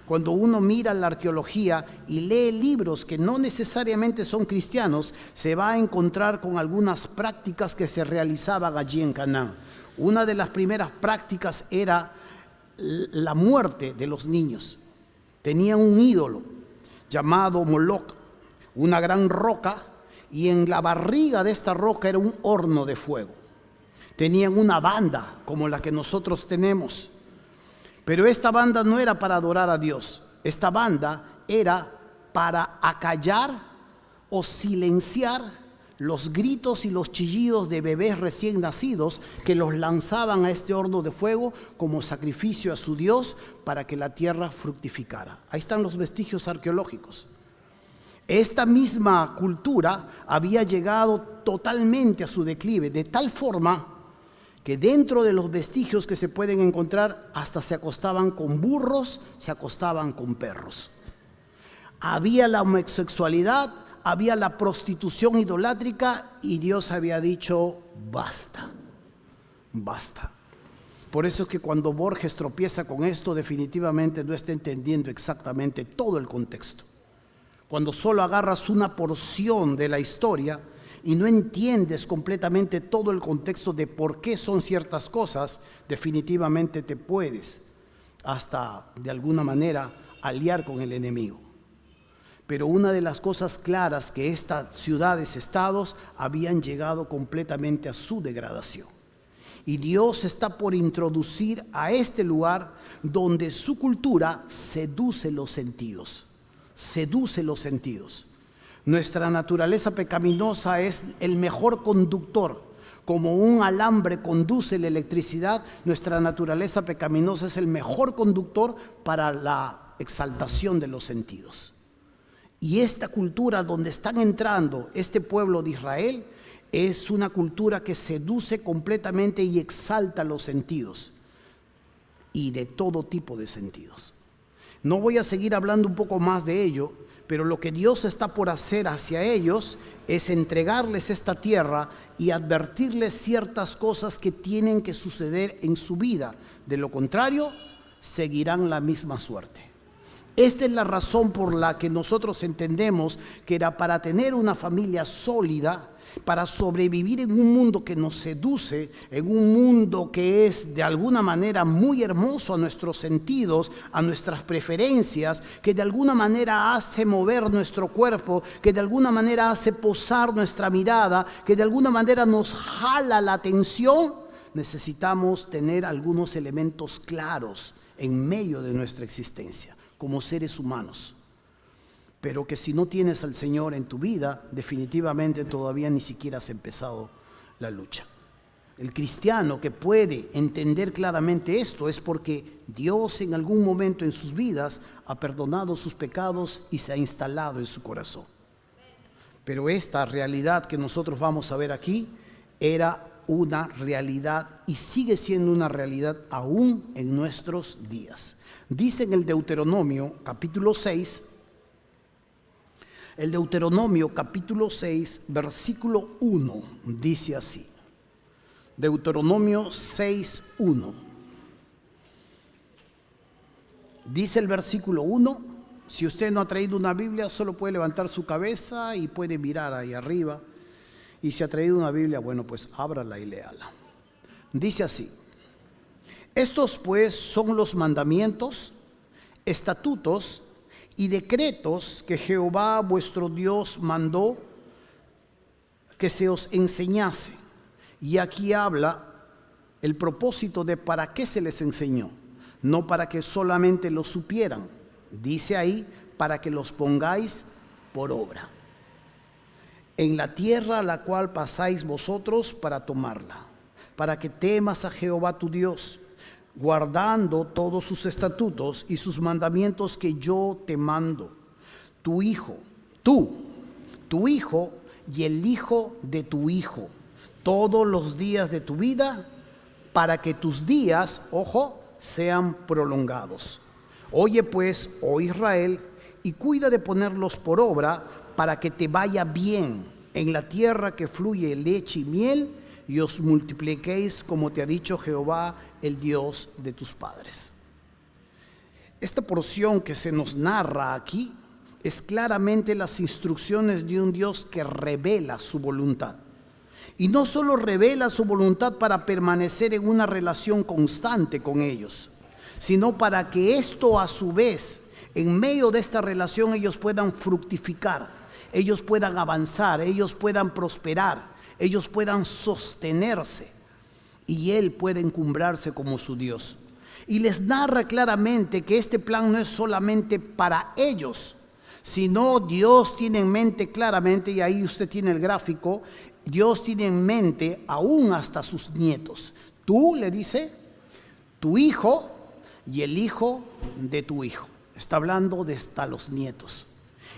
Cuando uno mira la arqueología y lee libros que no necesariamente son cristianos, se va a encontrar con algunas prácticas que se realizaban allí en Canaán. Una de las primeras prácticas era la muerte de los niños. Tenían un ídolo llamado Moloc, una gran roca, y en la barriga de esta roca era un horno de fuego. Tenían una banda como la que nosotros tenemos, pero esta banda no era para adorar a Dios. Esta banda era para acallar o silenciar los gritos y los chillidos de bebés recién nacidos que los lanzaban a este horno de fuego como sacrificio a su Dios para que la tierra fructificara. Ahí están los vestigios arqueológicos. Esta misma cultura había llegado totalmente a su declive, de tal forma que dentro de los vestigios que se pueden encontrar hasta se acostaban con burros, se acostaban con perros. Había la homosexualidad, había la prostitución idolátrica y Dios había dicho basta, basta. Por eso es que cuando Borges tropieza con esto, definitivamente no está entendiendo exactamente todo el contexto. Cuando solo agarras una porción de la historia y no entiendes completamente todo el contexto de por qué son ciertas cosas, definitivamente te puedes hasta de alguna manera aliar con el enemigo. Pero una de las cosas claras que estas ciudades, estados, habían llegado completamente a su degradación. Y Dios está por introducir a este lugar donde su cultura seduce los sentidos. Seduce los sentidos. Nuestra naturaleza pecaminosa es el mejor conductor. Como un alambre conduce la electricidad, nuestra naturaleza pecaminosa es el mejor conductor para la exaltación de los sentidos. Y esta cultura donde están entrando este pueblo de Israel es una cultura que seduce completamente y exalta los sentidos, y de todo tipo de sentidos. No voy a seguir hablando un poco más de ello, pero lo que Dios está por hacer hacia ellos es entregarles esta tierra y advertirles ciertas cosas que tienen que suceder en su vida. De lo contrario, seguirán la misma suerte. Esta es la razón por la que nosotros entendemos que era para tener una familia sólida, para sobrevivir en un mundo que nos seduce, en un mundo que es de alguna manera muy hermoso a nuestros sentidos, a nuestras preferencias, que de alguna manera hace mover nuestro cuerpo, que de alguna manera hace posar nuestra mirada, que de alguna manera nos jala la atención. Necesitamos tener algunos elementos claros en medio de nuestra existencia como seres humanos. Pero que si no tienes al Señor en tu vida, definitivamente todavía ni siquiera has empezado la lucha. El cristiano que puede entender claramente esto es porque Dios en algún momento en sus vidas ha perdonado sus pecados y se ha instalado en su corazón. Pero esta realidad que nosotros vamos a ver aquí era una realidad y sigue siendo una realidad aún en nuestros días. Dice en el Deuteronomio capítulo 6, el Deuteronomio capítulo 6, versículo 1, dice así. Deuteronomio 6, 1. Dice el versículo 1, si usted no ha traído una Biblia, solo puede levantar su cabeza y puede mirar ahí arriba. Y si ha traído una Biblia, bueno, pues ábrala y léala. Dice así: estos pues son los mandamientos, estatutos y decretos que Jehová vuestro Dios mandó que se os enseñase. Y aquí habla el propósito de para qué se les enseñó. No para que solamente lo supieran. Dice ahí, para que los pongáis por obra en la tierra a la cual pasáis vosotros para tomarla, para que temas a Jehová tu Dios, guardando todos sus estatutos y sus mandamientos que yo te mando, tu hijo y el hijo de tu hijo, todos los días de tu vida, para que tus días, ojo, sean prolongados. Oye pues, oh Israel, y cuida de ponerlos por obra, para que te vaya bien en la tierra que fluye leche y miel, y os multipliquéis como te ha dicho Jehová, el Dios de tus padres. Esta porción que se nos narra aquí es claramente las instrucciones de un Dios que revela su voluntad. Y no solo revela su voluntad para permanecer en una relación constante con ellos, sino para que esto a su vez, en medio de esta relación, ellos puedan fructificar, ellos puedan avanzar, ellos puedan prosperar, ellos puedan sostenerse y Él puede encumbrarse como su Dios. Y les narra claramente que este plan no es solamente para ellos, sino Dios tiene en mente claramente, y ahí usted tiene el gráfico, Dios tiene en mente aún hasta sus nietos. Tú, le dice, tu hijo y el hijo de tu hijo. Está hablando de hasta los nietos.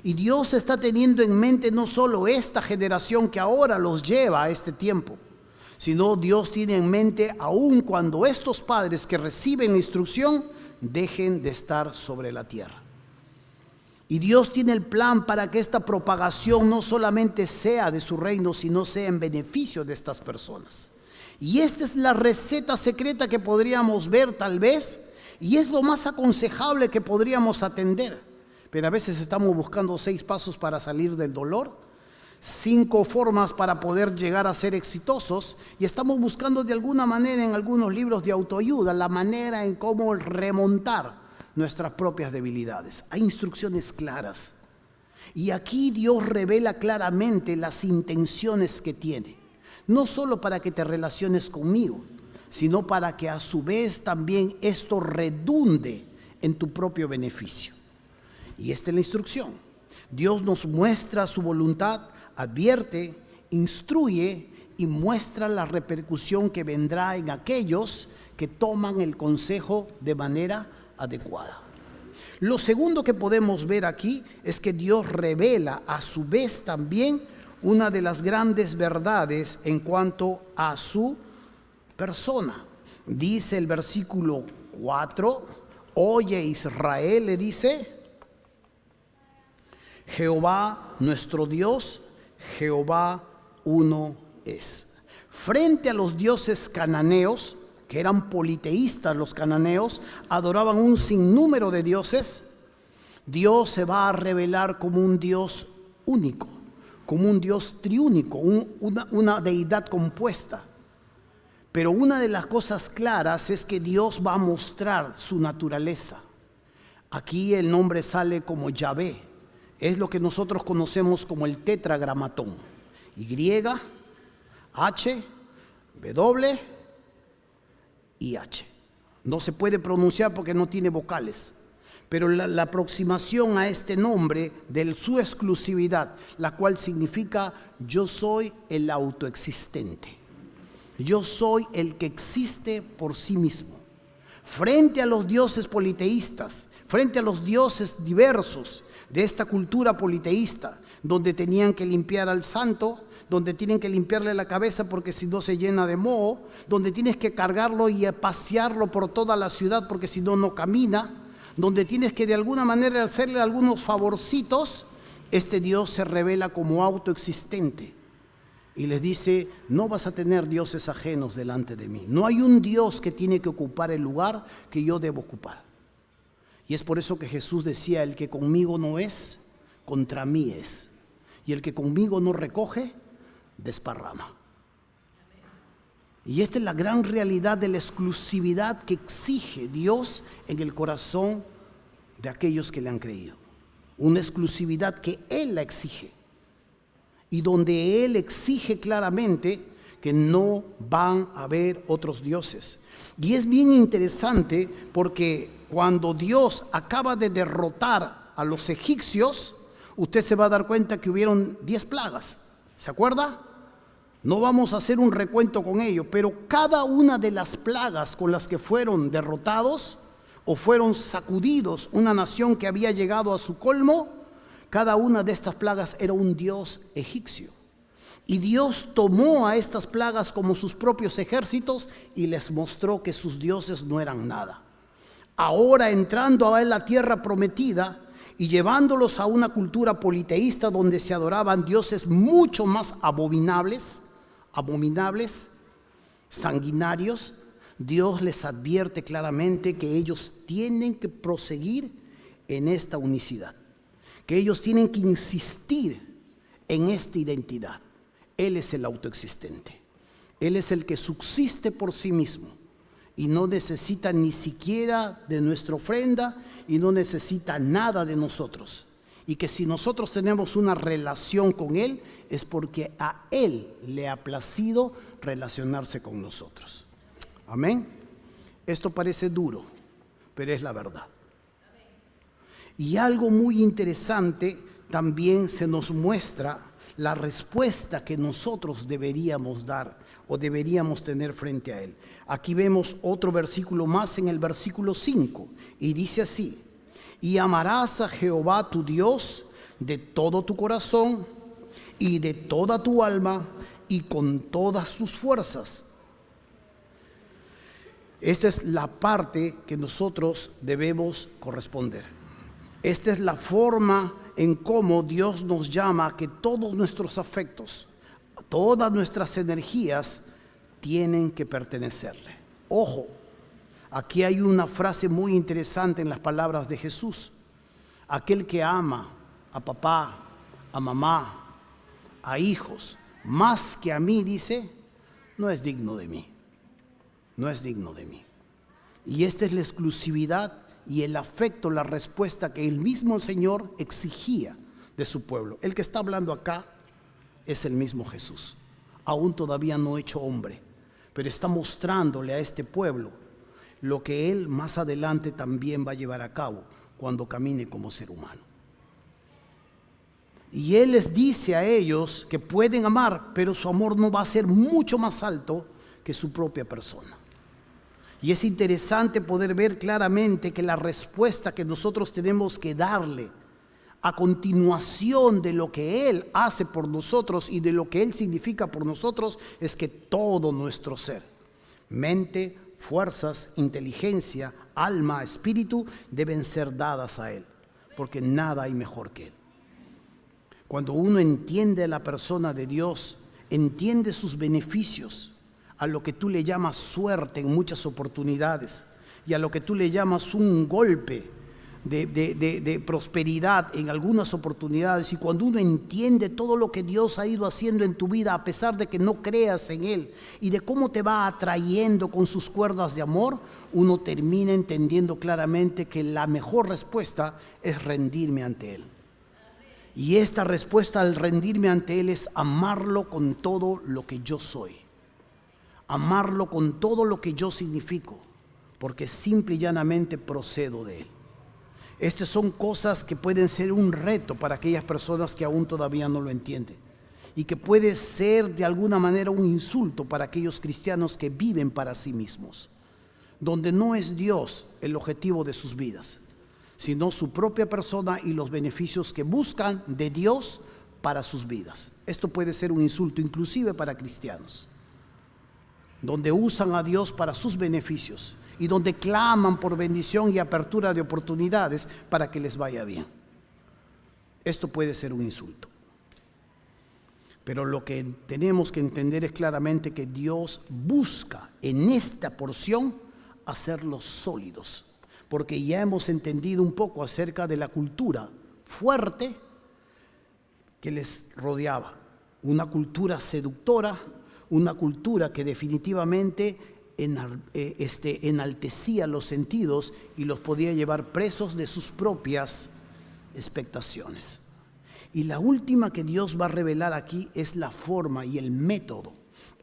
Y Dios está teniendo en mente no solo esta generación que ahora los lleva a este tiempo, sino Dios tiene en mente aún cuando estos padres que reciben la instrucción dejen de estar sobre la tierra. Y Dios tiene el plan para que esta propagación no solamente sea de su reino, sino sea en beneficio de estas personas. Y esta es la receta secreta que podríamos ver tal vez, y es lo más aconsejable que podríamos atender. Pero a veces estamos buscando 6 pasos para salir del dolor, 5 formas para poder llegar a ser exitosos, y estamos buscando de alguna manera en algunos libros de autoayuda la manera en cómo remontar nuestras propias debilidades. Hay instrucciones claras. Y aquí Dios revela claramente las intenciones que tiene. No solo para que te relaciones conmigo, sino para que a su vez también esto redunde en tu propio beneficio. Y esta es la instrucción. Dios nos muestra su voluntad, advierte, instruye y muestra la repercusión que vendrá en aquellos que toman el consejo de manera adecuada. Lo segundo que podemos ver aquí es que Dios revela a su vez también una de las grandes verdades en cuanto a su persona. Dice el versículo 4, oye Israel, le dice, Jehová nuestro Dios, Jehová uno es. Frente a los dioses cananeos, que eran politeístas los cananeos, adoraban un sinnúmero de dioses, Dios se va a revelar como un Dios único, como un Dios triúnico, una deidad compuesta. Pero una de las cosas claras es que Dios va a mostrar su naturaleza. Aquí el nombre sale como Yahvé. Es lo que nosotros conocemos como el tetragramatón. Y, H, W y H. No se puede pronunciar porque no tiene vocales. Pero la aproximación a este nombre de su exclusividad, la cual significa yo soy el autoexistente. Yo soy el que existe por sí mismo. Frente a los dioses politeístas, frente a los dioses diversos de esta cultura politeísta, donde tenían que limpiar al santo, donde tienen que limpiarle la cabeza porque si no se llena de moho, donde tienes que cargarlo y pasearlo por toda la ciudad porque si no, no camina, donde tienes que de alguna manera hacerle algunos favorcitos, este Dios se revela como autoexistente. Y les dice, no vas a tener dioses ajenos delante de mí. No hay un Dios que tiene que ocupar el lugar que yo debo ocupar. Y es por eso que Jesús decía, el que conmigo no es, contra mí es. Y el que conmigo no recoge, desparrama. Y esta es la gran realidad de la exclusividad que exige Dios en el corazón de aquellos que le han creído. Una exclusividad que Él la exige. Y donde Él exige claramente que no van a haber otros dioses. Y es bien interesante porque cuando Dios acaba de derrotar a los egipcios, usted se va a dar cuenta que hubieron 10 plagas. ¿Se acuerda? No vamos a hacer un recuento con ello, pero cada una de las plagas con las que fueron derrotados o fueron sacudidos una nación que había llegado a su colmo, cada una de estas plagas era un dios egipcio. Y Dios tomó a estas plagas como sus propios ejércitos y les mostró que sus dioses no eran nada. Ahora entrando a la tierra prometida y llevándolos a una cultura politeísta donde se adoraban dioses mucho más abominables, sanguinarios, Dios les advierte claramente que ellos tienen que proseguir en esta unicidad. Que ellos tienen que insistir en esta identidad. Él es el autoexistente. Él es el que subsiste por sí mismo y no necesita ni siquiera de nuestra ofrenda y no necesita nada de nosotros. Y que si nosotros tenemos una relación con Él es porque a Él le ha placido relacionarse con nosotros. Amén. Esto parece duro, pero es la verdad. Y algo muy interesante también se nos muestra la respuesta que nosotros deberíamos dar o deberíamos tener frente a Él. Aquí vemos otro versículo más en el versículo 5 y dice así: y amarás a Jehová tu Dios de todo tu corazón y de toda tu alma y con todas sus fuerzas. Esta es la parte que nosotros debemos corresponder. Esta es la forma en cómo Dios nos llama a que todos nuestros afectos, todas nuestras energías tienen que pertenecerle. Ojo, aquí hay una frase muy interesante en las palabras de Jesús. Aquel que ama a papá, a mamá, a hijos, más que a mí, dice, no es digno de mí. No es digno de mí. Y esta es la exclusividad y el afecto, la respuesta que el mismo Señor exigía de su pueblo. El que está hablando acá es el mismo Jesús, aún todavía no hecho hombre, pero está mostrándole a este pueblo lo que Él más adelante también va a llevar a cabo cuando camine como ser humano. Y Él les dice a ellos que pueden amar, pero su amor no va a ser mucho más alto que su propia persona. Y es interesante poder ver claramente que la respuesta que nosotros tenemos que darle a continuación de lo que Él hace por nosotros y de lo que Él significa por nosotros es que todo nuestro ser, mente, fuerzas, inteligencia, alma, espíritu, deben ser dadas a Él, porque nada hay mejor que Él. Cuando uno entiende a la persona de Dios, entiende sus beneficios, a lo que tú le llamas suerte en muchas oportunidades y a lo que tú le llamas un golpe de prosperidad en algunas oportunidades, y cuando uno entiende todo lo que Dios ha ido haciendo en tu vida a pesar de que no creas en Él y de cómo te va atrayendo con sus cuerdas de amor, uno termina entendiendo claramente que la mejor respuesta es rendirme ante Él. Y esta respuesta al rendirme ante Él es amarlo con todo lo que yo soy, amarlo con todo lo que yo significo, porque simple y llanamente procedo de Él. Estas son cosas que pueden ser un reto para aquellas personas que aún todavía no lo entienden, y que puede ser de alguna manera un insulto para aquellos cristianos que viven para sí mismos, donde no es Dios el objetivo de sus vidas, sino su propia persona y los beneficios que buscan de Dios para sus vidas. Esto puede ser un insulto inclusive para cristianos, donde usan a Dios para sus beneficios y donde claman por bendición y apertura de oportunidades para que les vaya bien. Esto puede ser un insulto. Pero lo que tenemos que entender es claramente que Dios busca en esta porción hacerlos sólidos, porque ya hemos entendido un poco acerca de la cultura fuerte que les rodeaba, una cultura seductora, una cultura que definitivamente enaltecía los sentidos y los podía llevar presos de sus propias expectaciones. Y la última que Dios va a revelar aquí es la forma y el método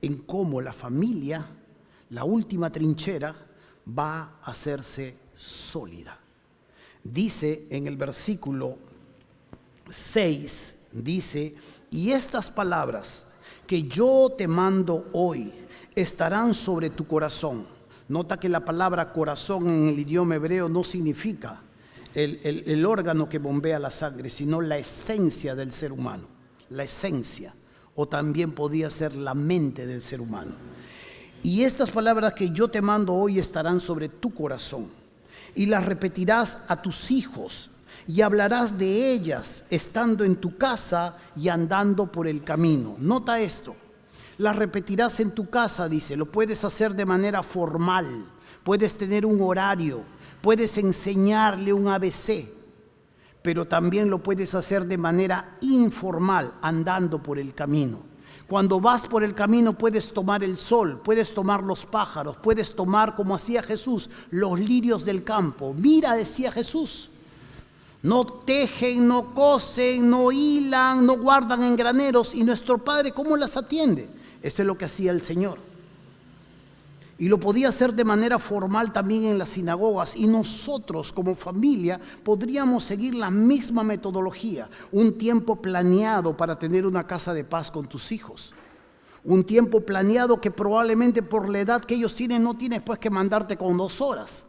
en cómo la familia, la última trinchera, va a hacerse sólida. Dice en el versículo 6, dice: y estas palabras que yo te mando hoy estarán sobre tu corazón. Nota que la palabra corazón en el idioma hebreo no significa el órgano que bombea la sangre, sino la esencia del ser humano, la esencia, o también podía ser la mente del ser humano. Y estas palabras que yo te mando hoy estarán sobre tu corazón, y las repetirás a tus hijos, y hablarás de ellas estando en tu casa y andando por el camino. Nota esto: las repetirás en tu casa, dice. Lo puedes hacer de manera formal, puedes tener un horario, puedes enseñarle un ABC, pero también lo puedes hacer de manera informal, andando por el camino. Cuando vas por el camino puedes tomar el sol, puedes tomar los pájaros, puedes tomar, como hacía Jesús, los lirios del campo. Mira, decía Jesús, no tejen, no cosen, no hilan, no guardan en graneros, y nuestro Padre ¿cómo las atiende? Eso es lo que hacía el Señor. Y lo podía hacer de manera formal también en las sinagogas, y nosotros como familia podríamos seguir la misma metodología. Un tiempo planeado para tener una casa de paz con tus hijos. Un tiempo planeado que probablemente por la edad que ellos tienen no tienes pues que mandarte con 2 horas.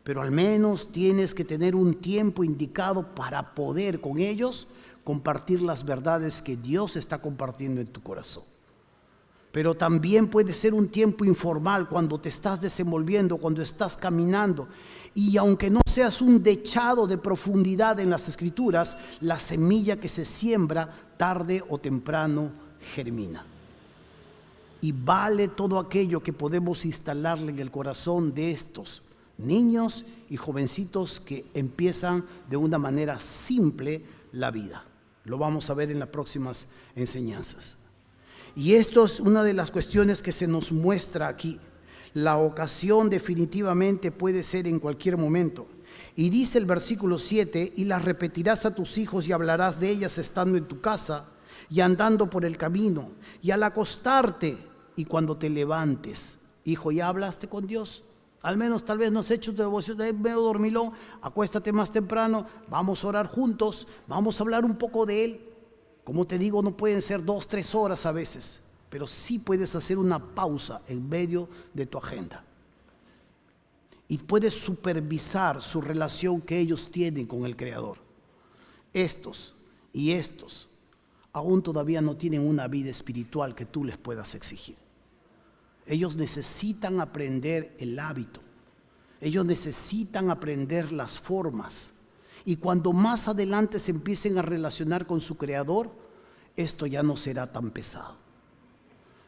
Pero al menos tienes que tener un tiempo indicado para poder con ellos compartir las verdades que Dios está compartiendo en tu corazón. Pero también puede ser un tiempo informal cuando te estás desenvolviendo, cuando estás caminando. Y aunque no seas un dechado de profundidad en las Escrituras, la semilla que se siembra tarde o temprano germina. Y vale todo aquello que podemos instalarle en el corazón de estos niños y jovencitos que empiezan de una manera simple la vida. Lo vamos a ver en las próximas enseñanzas. Y esto es una de las cuestiones que se nos muestra aquí. La ocasión definitivamente puede ser en cualquier momento. Y dice el versículo 7, y las repetirás a tus hijos y hablarás de ellas estando en tu casa y andando por el camino y al acostarte y cuando te levantes, hijo, ¿ya hablaste con Dios? Al menos tal vez no has hecho tu devoción, medio dormilón, acuéstate más temprano, vamos a orar juntos, vamos a hablar un poco de Él. Como te digo, no pueden ser 2, 3 horas a veces, pero sí puedes hacer una pausa en medio de tu agenda. Y puedes supervisar su relación que ellos tienen con el Creador. Estos aún todavía no tienen una vida espiritual que tú les puedas exigir. Ellos necesitan aprender el hábito. Ellos necesitan aprender las formas. Y cuando más adelante se empiecen a relacionar con su Creador, esto ya no será tan pesado.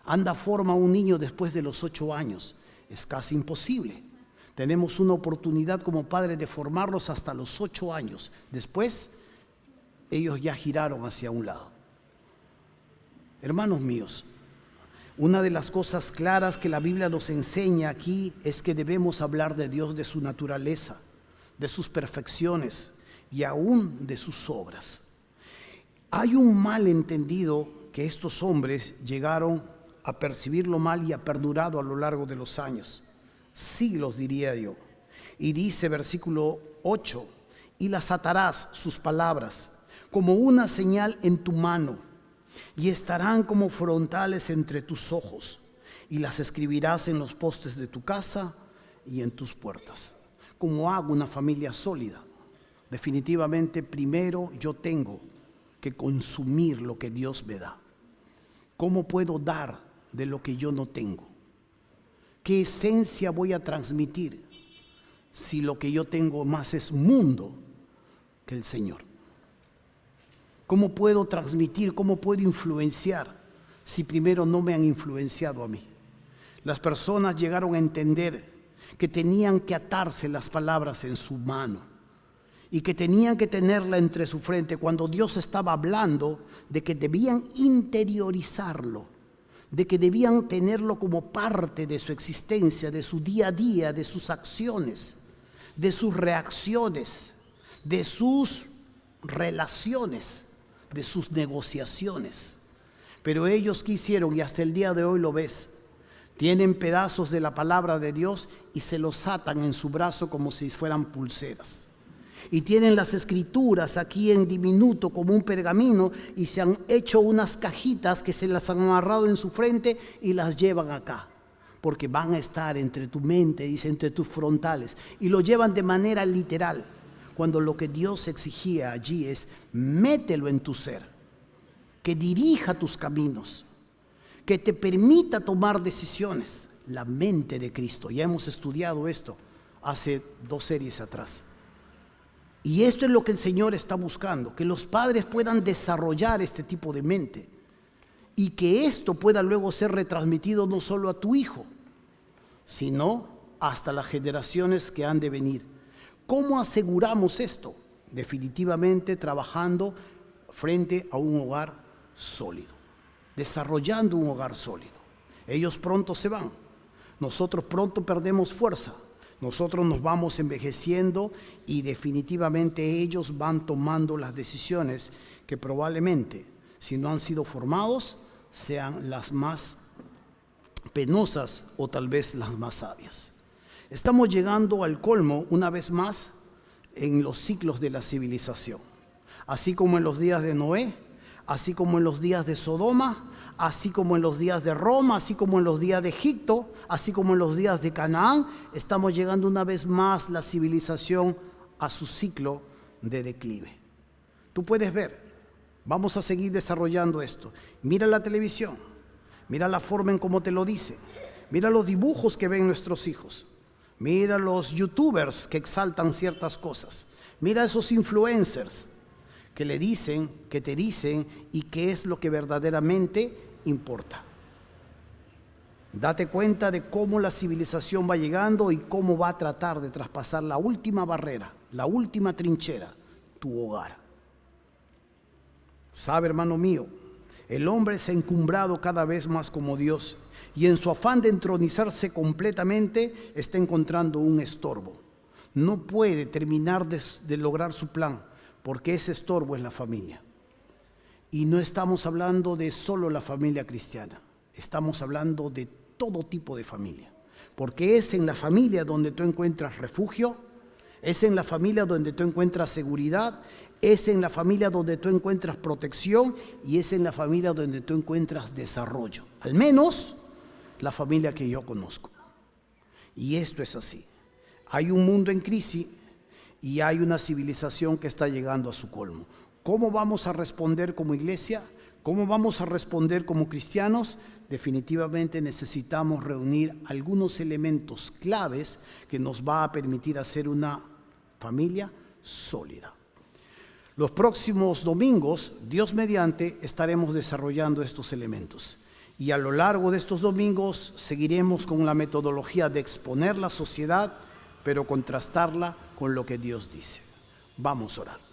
Anda forma un niño después de los 8 años. Es casi imposible. Tenemos una oportunidad como padres de formarlos hasta los 8 años. Después, ellos ya giraron hacia un lado. Hermanos míos, una de las cosas claras que la Biblia nos enseña aquí es que debemos hablar de Dios, de su naturaleza, de sus perfecciones y aún de sus obras. Hay un malentendido que estos hombres llegaron a percibirlo mal y ha perdurado a lo largo de los años, siglos diría yo. Y dice versículo 8, y las atarás, sus palabras, como una señal en tu mano, y estarán como frontales entre tus ojos, y las escribirás en los postes de tu casa y en tus puertas. ¿Cómo hago una familia sólida? Definitivamente primero yo tengo que consumir lo que Dios me da. ¿Cómo puedo dar de lo que yo no tengo? ¿Qué esencia voy a transmitir si lo que yo tengo más es mundo que el Señor? ¿Cómo puedo transmitir, cómo puedo influenciar si primero no me han influenciado a mí? Las personas llegaron a entender que tenían que atarse las palabras en su mano y que tenían que tenerla entre su frente cuando Dios estaba hablando de que debían interiorizarlo, de que debían tenerlo como parte de su existencia, de su día a día, de sus acciones, de sus reacciones, de sus relaciones, de sus negociaciones. Pero ellos quisieron, y hasta el día de hoy lo ves, tienen pedazos de la palabra de Dios y se los atan en su brazo como si fueran pulseras. Y tienen las escrituras aquí en diminuto como un pergamino y se han hecho unas cajitas que se las han amarrado en su frente y las llevan acá. Porque van a estar entre tu mente, dice, entre tus frontales. Y lo llevan de manera literal. Cuando lo que Dios exigía allí es, mételo en tu ser, que dirija tus caminos, que te permita tomar decisiones. La mente de Cristo, ya hemos estudiado esto hace 2 series atrás. Y esto es lo que el Señor está buscando, que los padres puedan desarrollar este tipo de mente y que esto pueda luego ser retransmitido no solo a tu hijo, sino hasta las generaciones que han de venir. ¿Cómo aseguramos esto? Definitivamente trabajando frente a un hogar sólido, desarrollando un hogar sólido. Ellos pronto se van, nosotros pronto perdemos fuerza, nosotros nos vamos envejeciendo y definitivamente ellos van tomando las decisiones que probablemente, si no han sido formados, sean las más penosas o tal vez las más sabias. Estamos llegando al colmo una vez más en los ciclos de la civilización. Así como en los días de Noé, así como en los días de Sodoma, así como en los días de Roma, así como en los días de Egipto, así como en los días de Canaán, estamos llegando una vez más la civilización a su ciclo de declive. Tú puedes ver, vamos a seguir desarrollando esto. Mira la televisión, mira la forma en cómo te lo dice, mira los dibujos que ven nuestros hijos. Mira los youtubers que exaltan ciertas cosas. Mira esos influencers que le dicen, que te dicen y qué es lo que verdaderamente importa. Date cuenta de cómo la civilización va llegando y cómo va a tratar de traspasar la última barrera, la última trinchera, tu hogar. Sabe, hermano mío, el hombre se ha encumbrado cada vez más como Dios. Y en su afán de entronizarse completamente está encontrando un estorbo. No puede terminar de lograr su plan porque ese estorbo es la familia. Y no estamos hablando de solo la familia cristiana. estamos hablando de todo tipo de familia, porque es en la familia donde tú encuentras refugio, es en la familia donde tú encuentras seguridad, es en la familia donde tú encuentras protección y es en la familia donde tú encuentras desarrollo. Al menos la familia que yo conozco. Y esto es así. Hay un mundo en crisis y hay una civilización que está llegando a su colmo. ¿Cómo vamos a responder como iglesia? ¿Cómo vamos a responder como cristianos? Definitivamente necesitamos reunir algunos elementos claves que nos va a permitir hacer una familia sólida. Los próximos domingos, Dios mediante, estaremos desarrollando estos elementos. Y a lo largo de estos domingos seguiremos con la metodología de exponer la sociedad, pero contrastarla con lo que Dios dice. Vamos a orar.